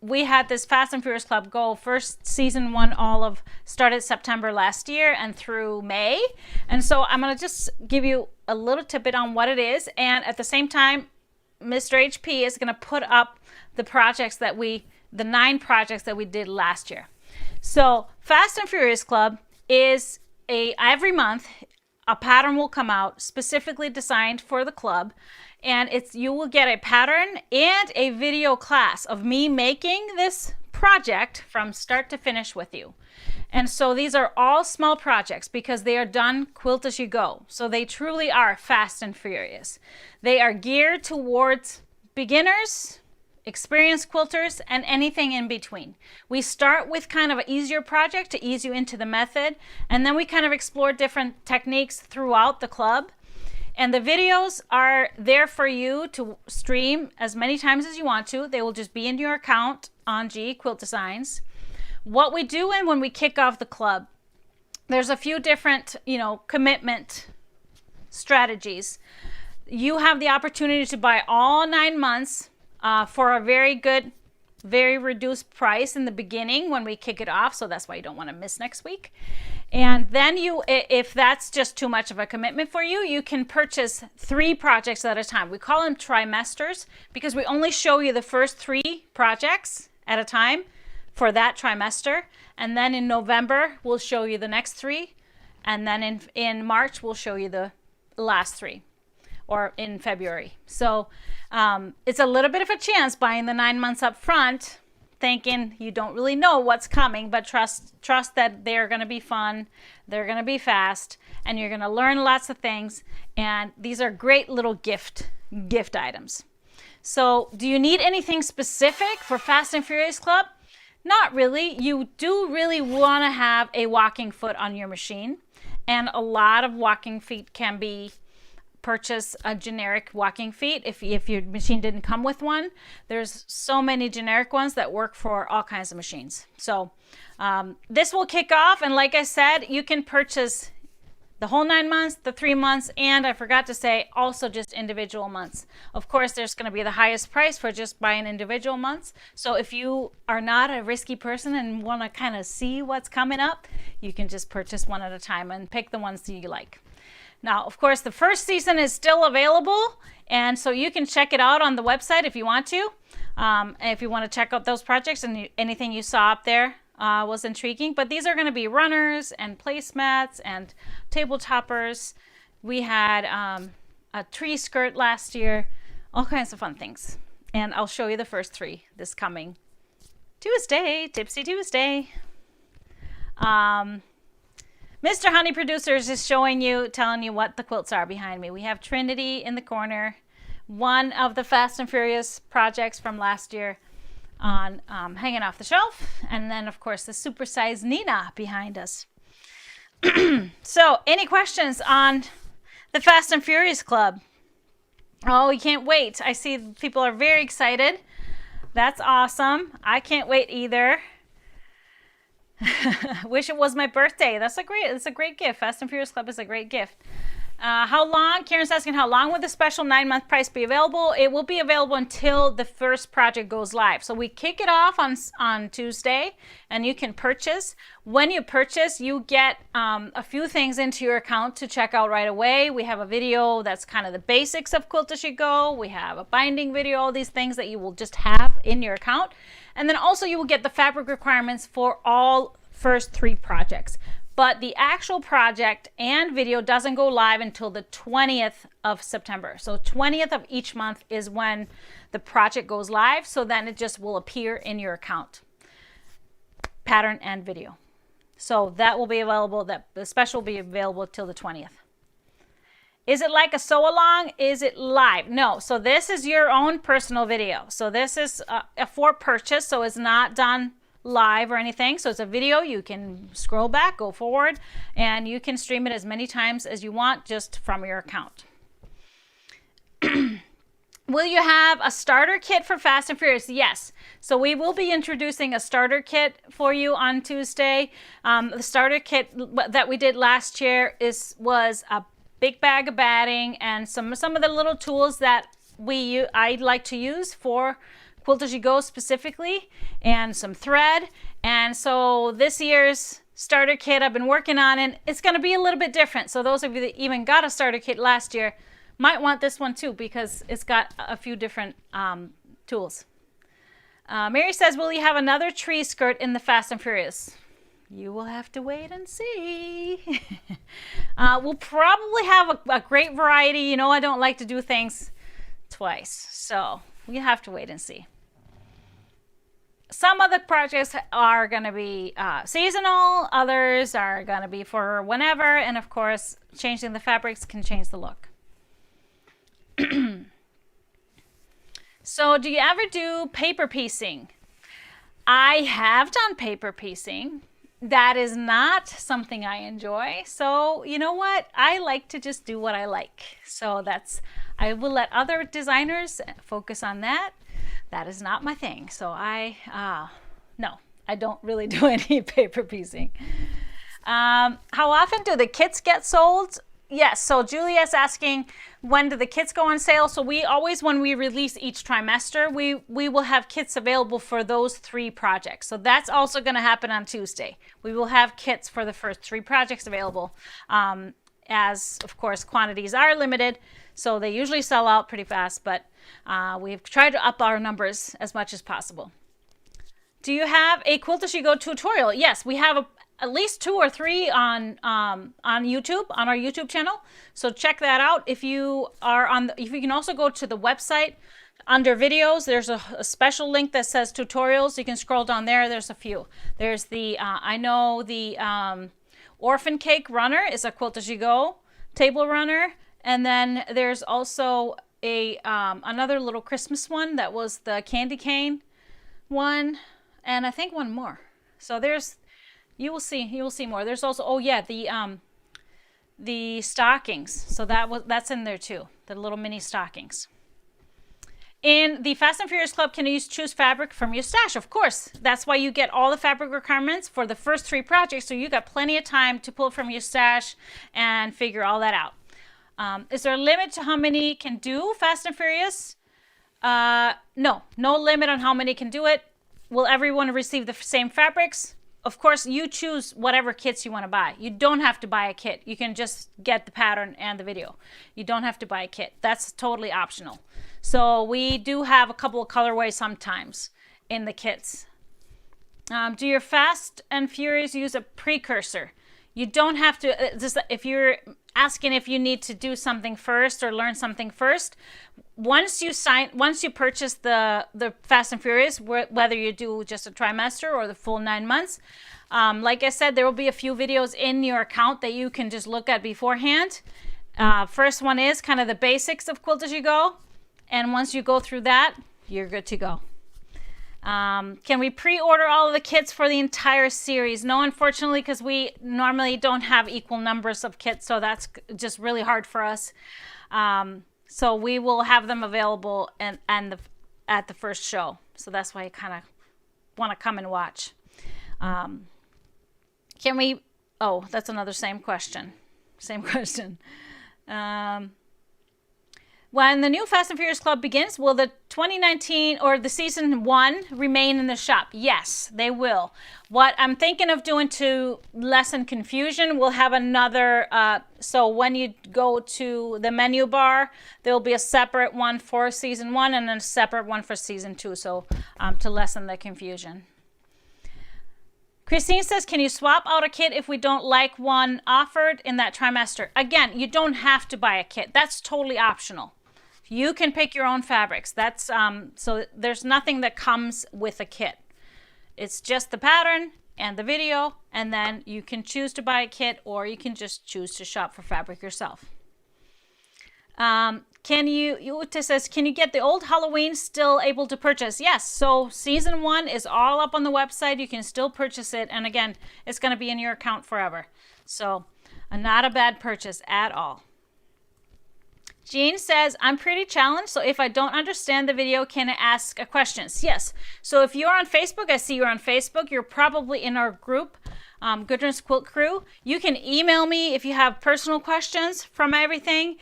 we had this Fast and Furious Club go first season 1 started September last year and through May. And so I'm going to just give you a little tidbit on what it is. And at the same time, Mr. HP is going to put up the the 9 projects that we did last year. So Fast and Furious Club is every month, a pattern will come out specifically designed for the club, and you will get a pattern and a video class of me making this project from start to finish with you. And so these are all small projects because they are done quilt as you go. So they truly are fast and furious. They are geared towards beginners, experienced quilters, and anything in between. We start with kind of an easier project to ease you into the method, and then we kind of explore different techniques throughout the club. And the videos are there for you to stream as many times as you want to. They will just be in your account on GE Quilt Designs. What we do when we kick off the club, there's a few different, commitment strategies. You have the opportunity to buy all 9 months for a very good, very reduced price in the beginning when we kick it off. So that's why you don't want to miss next week. And then if that's just too much of a commitment for you, you can purchase 3 projects at a time. We call them trimesters because we only show you the first 3 projects at a time for that trimester. And then in November, we'll show you the next 3. And then in March, we'll show you the last 3, or in February. So it's a little bit of a chance buying the 9 months up front, thinking you don't really know what's coming, but trust that they're going to be fun, they're going to be fast, and you're going to learn lots of things. And these are great little gift items. So do you need anything specific for Fast and Furious Club? Not really. You do really want to have a walking foot on your machine, and a lot of walking feet can be purchase a generic walking feet if your machine didn't come with one. There's so many generic ones that work for all kinds of machines. So this will kick off, and like I said, you can purchase the whole 9 months, the 3 months, and I forgot to say also just individual months. Of course, there's going to be the highest price for just buying individual months. So if you are not a risky person and want to kind of see what's coming up, you can just purchase one at a time and pick the ones that you like. Now, of course, the first season is still available, and so you can check it out on the website if you want to. If you want to check out those projects and anything you saw up there was intriguing. But these are going to be runners and placemats and table toppers. We had a tree skirt last year, all kinds of fun things. And I'll show you the first 3 this coming Tuesday, Tipsy Tuesday. Mr. Honey Producers is telling you what the quilts are behind me. We have Trinity in the corner, one of the Fast and Furious projects from last year on hanging off the shelf. And then, of course, the supersized Nina behind us. So, any questions on the Fast and Furious Club? Oh, we can't wait. I see people are very excited. That's awesome. I can't wait either. Wish it was my birthday. It's a great gift. Fast and Furious Club is a great gift. How long? Karen's asking, how long will the special 9-month price be available? It will be available until the first project goes live. So we kick it off on Tuesday, and you can purchase. When you purchase, you get a few things into your account to check out right away. We have a video that's kind of the basics of Quilt As You Go. We have a binding video, all these things that you will just have in your account. And then also you will get the fabric requirements for all first 3 projects. But the actual project and video doesn't go live until the 20th of September. So 20th of each month is when the project goes live. So then it just will appear in your account, pattern and video. So that will be available, the special will be available till the 20th. Is it like a sew along? Is it live? No. So this is your own personal video. So this is a for purchase. So it's not done live or anything. So it's a video. You can scroll back, go forward, and you can stream it as many times as you want just from your account. Will you have a starter kit for Fast and Furious? Yes. So we will be introducing a starter kit for you on Tuesday. The starter kit that we did last year was a big bag of batting and some of the little tools that I like to use for Quilt As You Go specifically, and some thread. And so this year's starter kit I've been working on, and it's going to be a little bit different. So those of you that even got a starter kit last year might want this one too, because it's got a few different tools. Mary says, will you have another tree skirt in the Fast and Furious? You will have to wait and see. We'll probably have a great variety. You know, I don't like to do things twice, so we have to wait and see. Some of the projects are going to be seasonal, others are going to be for whenever, and of course, changing the fabrics can change the look. So, do you ever do paper piecing? I have done paper piecing. That is not something I enjoy. So, you know what? I like to just do what I like. So I will let other designers focus on that. That is not my thing. So no, I don't really do any paper piecing. How often do the kits get sold? Yes, so Juliet's asking, when do the kits go on sale? So we always, when we release each trimester, we will have kits available for those 3 projects. So that's also going to happen on Tuesday. We will have kits for the first 3 projects available, as of course quantities are limited. So they usually sell out pretty fast, but we've tried to up our numbers as much as possible. Do you have a Quilt As You Go tutorial? Yes, we have at least 2 or 3 on YouTube, on our YouTube channel. So check that out. If you are if you can also go to the website under videos, there's a special link that says tutorials. You can scroll down there. There's a few. There's the I know the Orphan Cake Runner is a Quilt As You Go table runner, and then there's also a another little Christmas one that was the candy cane one, and I think one more. So there's, you will see more. There's also, oh yeah, the stockings. So that's in there too, the little mini stockings. In the Fast and Furious Club, can you choose fabric from your stash? Of course. That's why you get all the fabric requirements for the first 3 projects, so you got plenty of time to pull from your stash and figure all that out. Is there a limit to how many can do Fast and Furious? No limit on how many can do it. Will everyone receive the same fabrics? Of course, you choose whatever kits you want to buy. You don't have to buy a kit. You can just get the pattern and the video. You don't have to buy a kit. That's totally optional. So we do have a couple of colorways sometimes in the kits. Do your Fast and Furious use a precursor? You don't have to, just if you're asking if you need to do something first or learn something first, once you purchase the Fast and Furious, whether you do just a trimester or the full 9 months, like I said, there will be a few videos in your account that you can just look at beforehand. First one is kind of the basics of Quilt As You Go, and once you go through that, you're good to go. Can we pre-order all of the kits for the entire series? No, unfortunately, because we normally don't have equal numbers of kits, so that's just really hard for us. So we will have them available at the first show. So that's why you kind of want to come and watch. Can we? Oh, that's another same question. Same question. When the new Fast and Furious Club begins, will the 2019 or the season 1 remain in the shop? Yes, they will. What I'm thinking of doing to lessen confusion, we'll have another, so when you go to the menu bar, there'll be a separate one for season 1 and then a separate one for season 2, so to lessen the confusion. Christine says, can you swap out a kit if we don't like one offered in that trimester? Again, you don't have to buy a kit. That's totally optional. You can pick your own fabrics. That's so there's nothing that comes with a kit. It's just the pattern and the video, and then you can choose to buy a kit or you can just choose to shop for fabric yourself. Yuta says, can you get the old Halloween still able to purchase? Yes, so season 1 is all up on the website. You can still purchase it, and again, it's going to be in your account forever. So not a bad purchase at all. Jean says, I'm pretty challenged, so if I don't understand the video, can I ask questions? Yes. So if you're on Facebook, I see you're on Facebook, you're probably in our group, Gudrun's Quilt Crew. You can email me if you have personal questions from everything,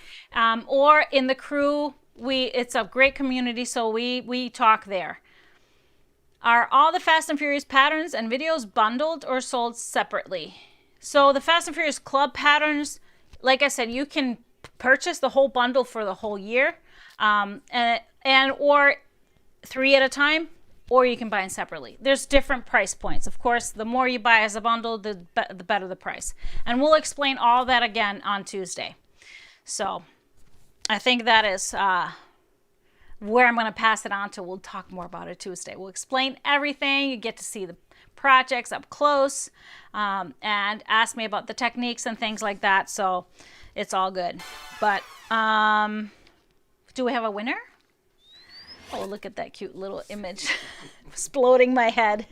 or in the crew, it's a great community, so we talk there. Are all the Fast and Furious patterns and videos bundled or sold separately? So the Fast and Furious Club patterns, like I said, you can purchase the whole bundle for the whole year, or 3 at a time, or you can buy them separately. There's different price points. Of course, the more you buy as a bundle, the better the price. And we'll explain all that again on Tuesday. So I think that is where I'm going to pass it on to. We'll talk more about it Tuesday. We'll explain everything. You get to see the projects up close, and ask me about the techniques and things like that. So it's all good. But do we have a winner? Oh, look at that cute little image exploding my head.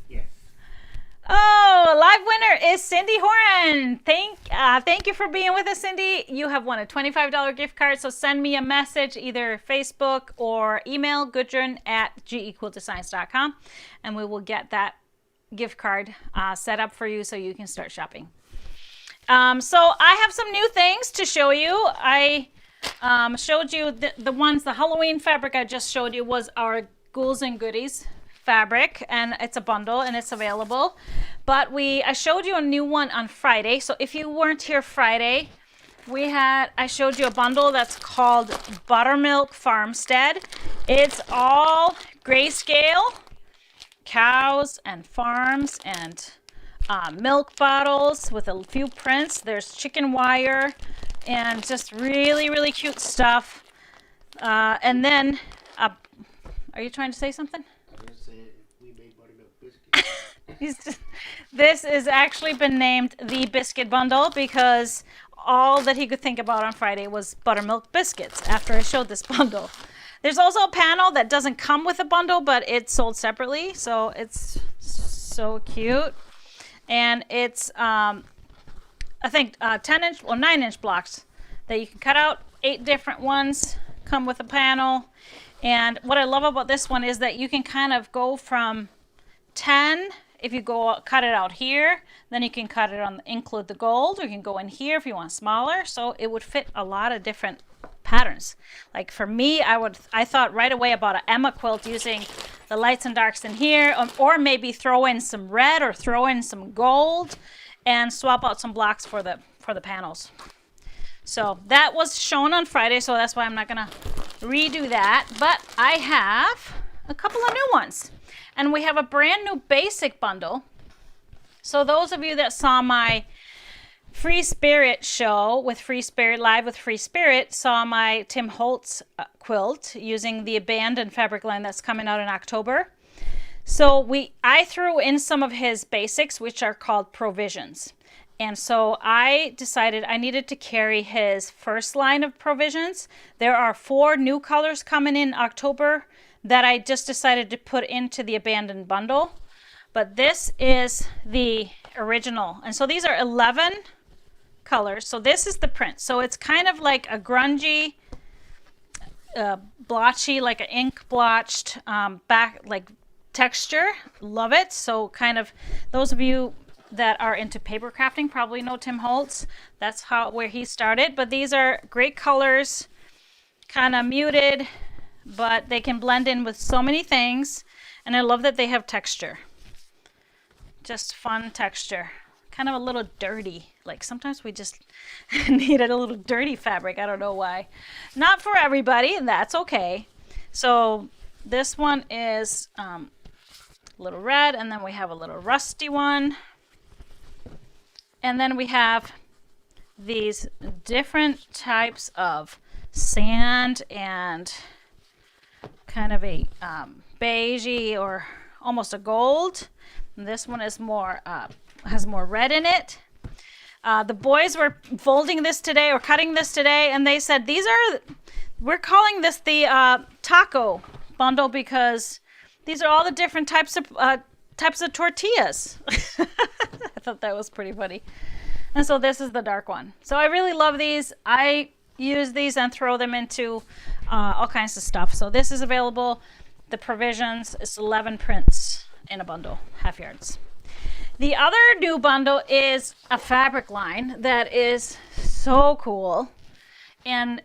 Yes. Oh, live winner is Cindy Horan. Thank you for being with us, Cindy. You have won a $25 gift card, so send me a message, either Facebook or email, Gudrun@gequiltdesigns.com, and we will get that gift card set up for you so you can start shopping. So I have some new things to show you. I showed you the Halloween fabric I just showed you was our Ghouls and Goodies fabric, and it's a bundle and it's available. But I showed you a new one on Friday. So if you weren't here Friday, I showed you a bundle that's called Buttermilk Farmstead. It's all grayscale, cows and farms and milk bottles with a few prints. There's chicken wire and just really, really cute stuff. And then, are you trying to say something? I was just saying, we made buttermilk biscuits. This has actually been named the biscuit bundle because all that he could think about on Friday was buttermilk biscuits after I showed this bundle. There's also a panel that doesn't come with a bundle, but it's sold separately, so it's so cute. And it's, I think, 10-inch or 9-inch blocks that you can cut out. 8 different ones come with a panel. And what I love about this one is that you can kind of go from 10. If you go cut it out here, then you can cut it on, include the gold, or you can go in here if you want smaller. So it would fit a lot of different patterns. Like for me, I thought right away about an Emma quilt using the lights and darks in here, or maybe throw in some red or throw in some gold and swap out some blocks for the panels. So that was shown on Friday, so that's why I'm not gonna redo that. But I have a couple of new ones. And we have a brand new basic bundle. So those of you that saw my Free Spirit show with Free Spirit, Live with Free Spirit, saw my Tim Holtz quilt using the abandoned fabric line that's coming out in October. So I threw in some of his basics, which are called provisions. And so I decided I needed to carry his first line of provisions. There are 4 new colors coming in October that I just decided to put into the abandoned bundle. But this is the original. And so these are 11 colors. So this is the print. So it's kind of like a grungy, blotchy, like an ink blotched back, like texture. Love it. So kind of those of you that are into paper crafting probably know Tim Holtz. That's where he started. But these are great colors, kind of muted, but they can blend in with so many things. And I love that they have texture. Just fun texture. Kind of a little dirty. Like sometimes we just needed a little dirty fabric. I don't know why. Not for everybody, and that's okay. So this one is a little red, and then we have a little rusty one. And then we have these different types of sand and kind of a beigey or almost a gold. And this one is more has more red in it. The boys were folding this today or cutting this today, and they said we're calling this the taco bundle because these are all the different types of tortillas. I thought that was pretty funny. And so this is the dark one. So I really love these. I use these and throw them into all kinds of stuff. So this is available. The provisions is 11 prints in a bundle, half yards. The other new bundle is a fabric line that is so cool. And,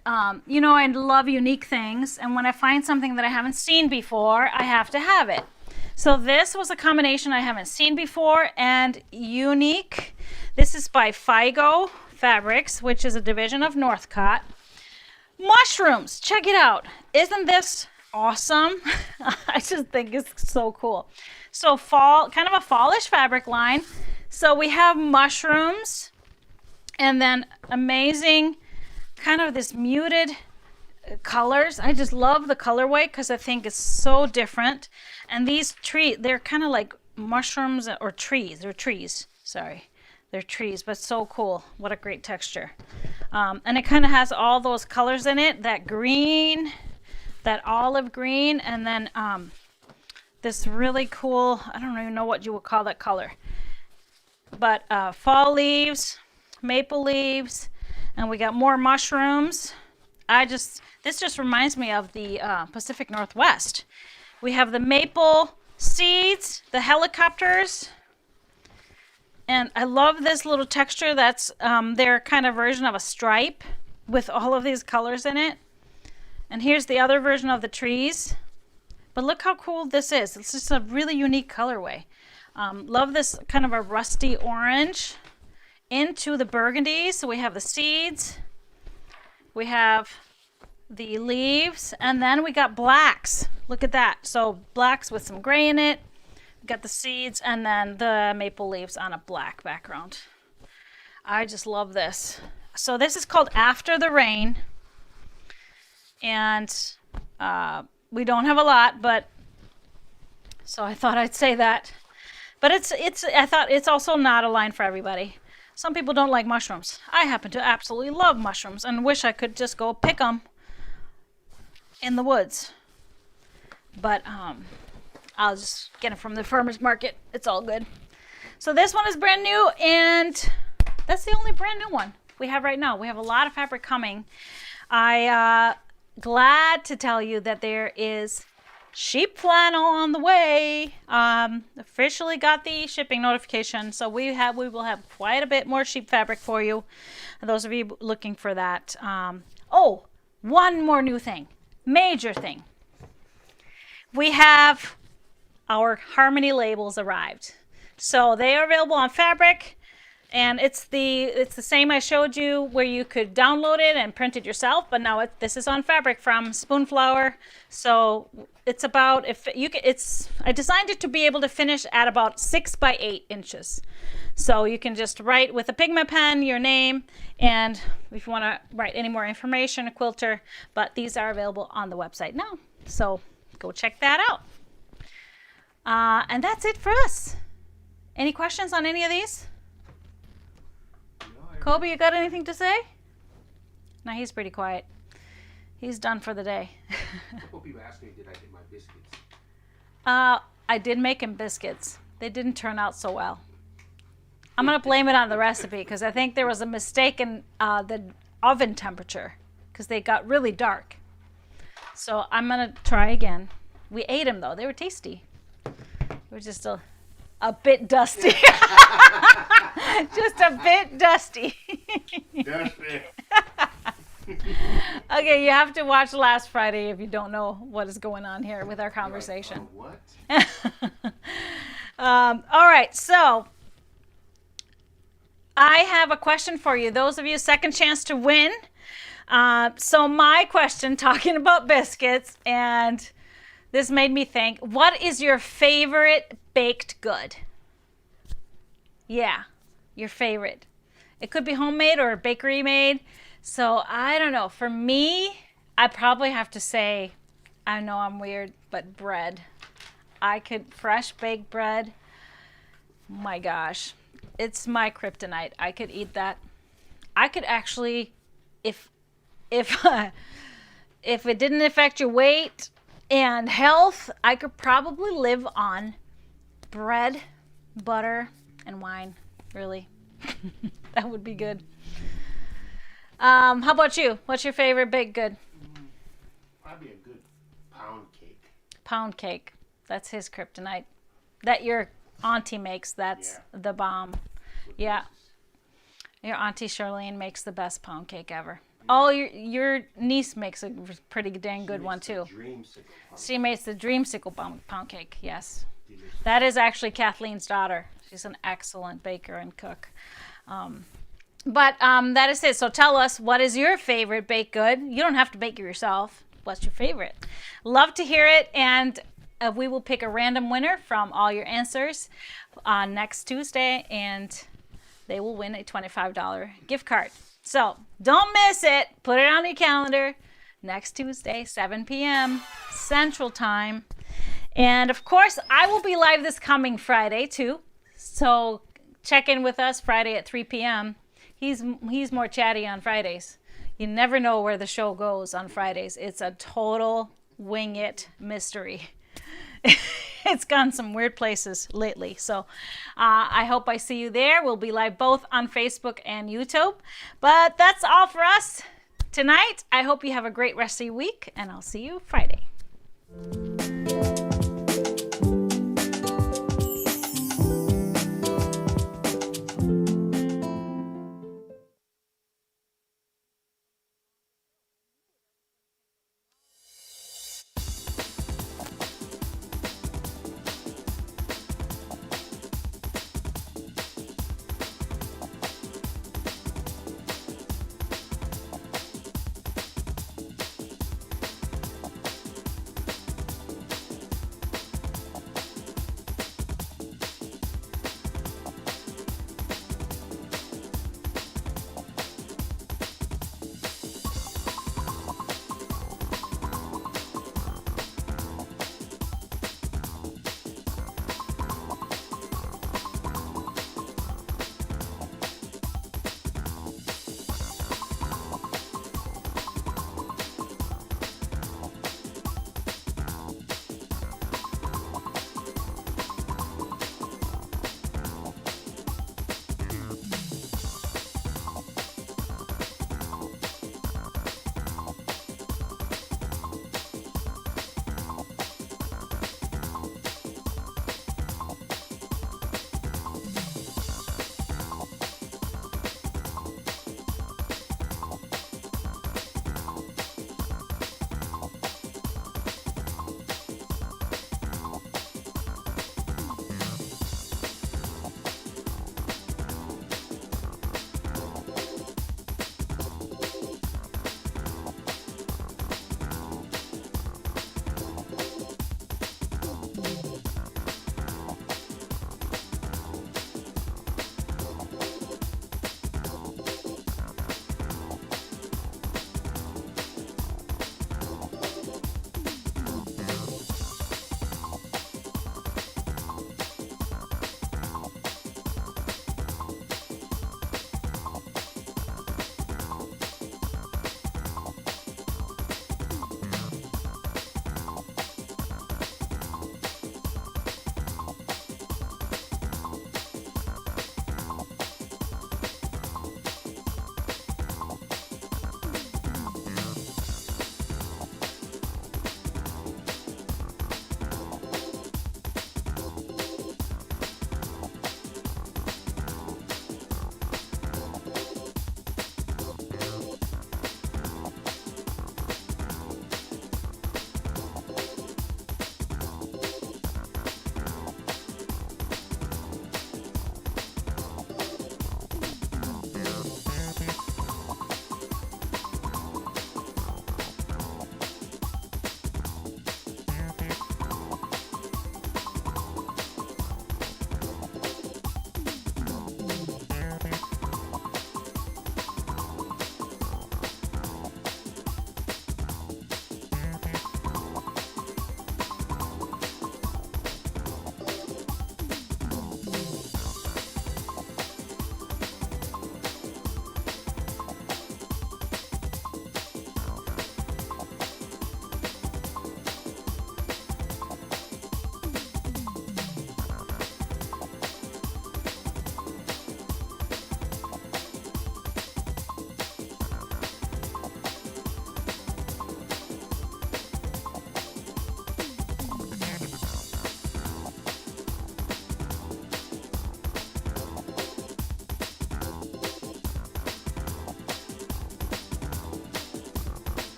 you know, I love unique things. And when I find something that I haven't seen before, I have to have it. So this was a combination I haven't seen before and unique. This is by Figo Fabrics, which is a division of Northcott. Mushrooms, check it out. Isn't this awesome? I just think it's so cool. So kind of a fallish fabric line. So we have mushrooms and then amazing kind of this muted colors. I just love the colorway because I think it's so different. And these they're kind of like mushrooms or trees. They're trees, sorry. They're trees, but so cool. What a great texture. And it kind of has all those colors in it, that green, that olive green, and then this really cool, I don't even know what you would call that color, but fall leaves, maple leaves, and we got more mushrooms. This just reminds me of the Pacific Northwest. We have the maple seeds, the helicopters, and I love this little texture that's their kind of version of a stripe with all of these colors in it. And here's the other version of the trees. But look how cool this is. It's just a really unique colorway. Love this kind of a rusty orange into the burgundy. So we have the seeds, we have the leaves, and then we got blacks. Look at that. So blacks with some gray in it. Got the seeds and then the maple leaves on a black background. I just love this. So this is called After the Rain. And we don't have a lot, but so I thought I'd say that. But I thought it's also not a line for everybody. Some people don't like mushrooms. I happen to absolutely love mushrooms and wish I could just go pick them in the woods. But I'll just get them from the farmer's market. It's all good. So this one is brand new, and that's the only brand new one we have right now. We have a lot of fabric coming. Glad to tell you that there is sheep flannel on the way. Officially got the shipping notification, so we will have quite a bit more sheep fabric for you. Those of you looking for that. Oh, one more new thing, major thing. We have our Harmony labels arrived, so they are available on fabric. And it's the same I showed you where you could download it and print it yourself, but now this is on fabric from Spoonflower. So it's about, I designed it to be able to finish at about 6 by 8 inches. So you can just write with a pigment pen your name, and if you want to write any more information, a quilter, but these are available on the website now. So go check that out. And that's it for us. Any questions on any of these? Kobe, you got anything to say? No, he's pretty quiet. He's done for the day. A couple people asked me, did I get my biscuits? I did make him biscuits. They didn't turn out so well. I'm going to blame it on the recipe because I think there was a mistake in the oven temperature because they got really dark. So I'm going to try again. We ate them, though. They were tasty. They were just a bit dusty. Just a bit dusty. Dusty. Okay, you have to watch last Friday if you don't know what is going on here with our conversation. What? All right, so I have a question for you. Those of you, second chance to win. So my question, talking about biscuits, and this made me think, what is your favorite baked good? Yeah, your favorite. It could be homemade or bakery made. So I don't know. For me, I probably have to say, I know I'm weird, but bread. Fresh baked bread. My gosh, it's my kryptonite. I could eat that. I could actually, if it didn't affect your weight and health, I could probably live on bread, butter, and wine. Really. That would be good. How about you? What's your favorite baked good? Probably a good pound cake. Pound cake. That's his kryptonite. That your auntie makes. That's the bomb. Yeah. Your auntie Charlene makes the best pound cake ever. Oh, your niece makes a pretty dang good one too. She makes the dreamsicle pound cake. Yes. Delicious. That is actually Kathleen's daughter. She's an excellent baker and cook. But that is it. So tell us, what is your favorite baked good? You don't have to bake it yourself. What's your favorite? Love to hear it. And we will pick a random winner from all your answers next Tuesday, and they will win a $25 gift card. So don't miss it. Put it on your calendar. Next Tuesday, 7 p.m. Central Time. And of course, I will be live this coming Friday too. So check in with us Friday at 3 p.m. He's more chatty on Fridays. You never know where the show goes on Fridays. It's a total wing it mystery. It's gone some weird places lately. So I hope I see you there. We'll be live both on Facebook and YouTube. But that's all for us tonight. I hope you have a great rest of your week, and I'll see you Friday.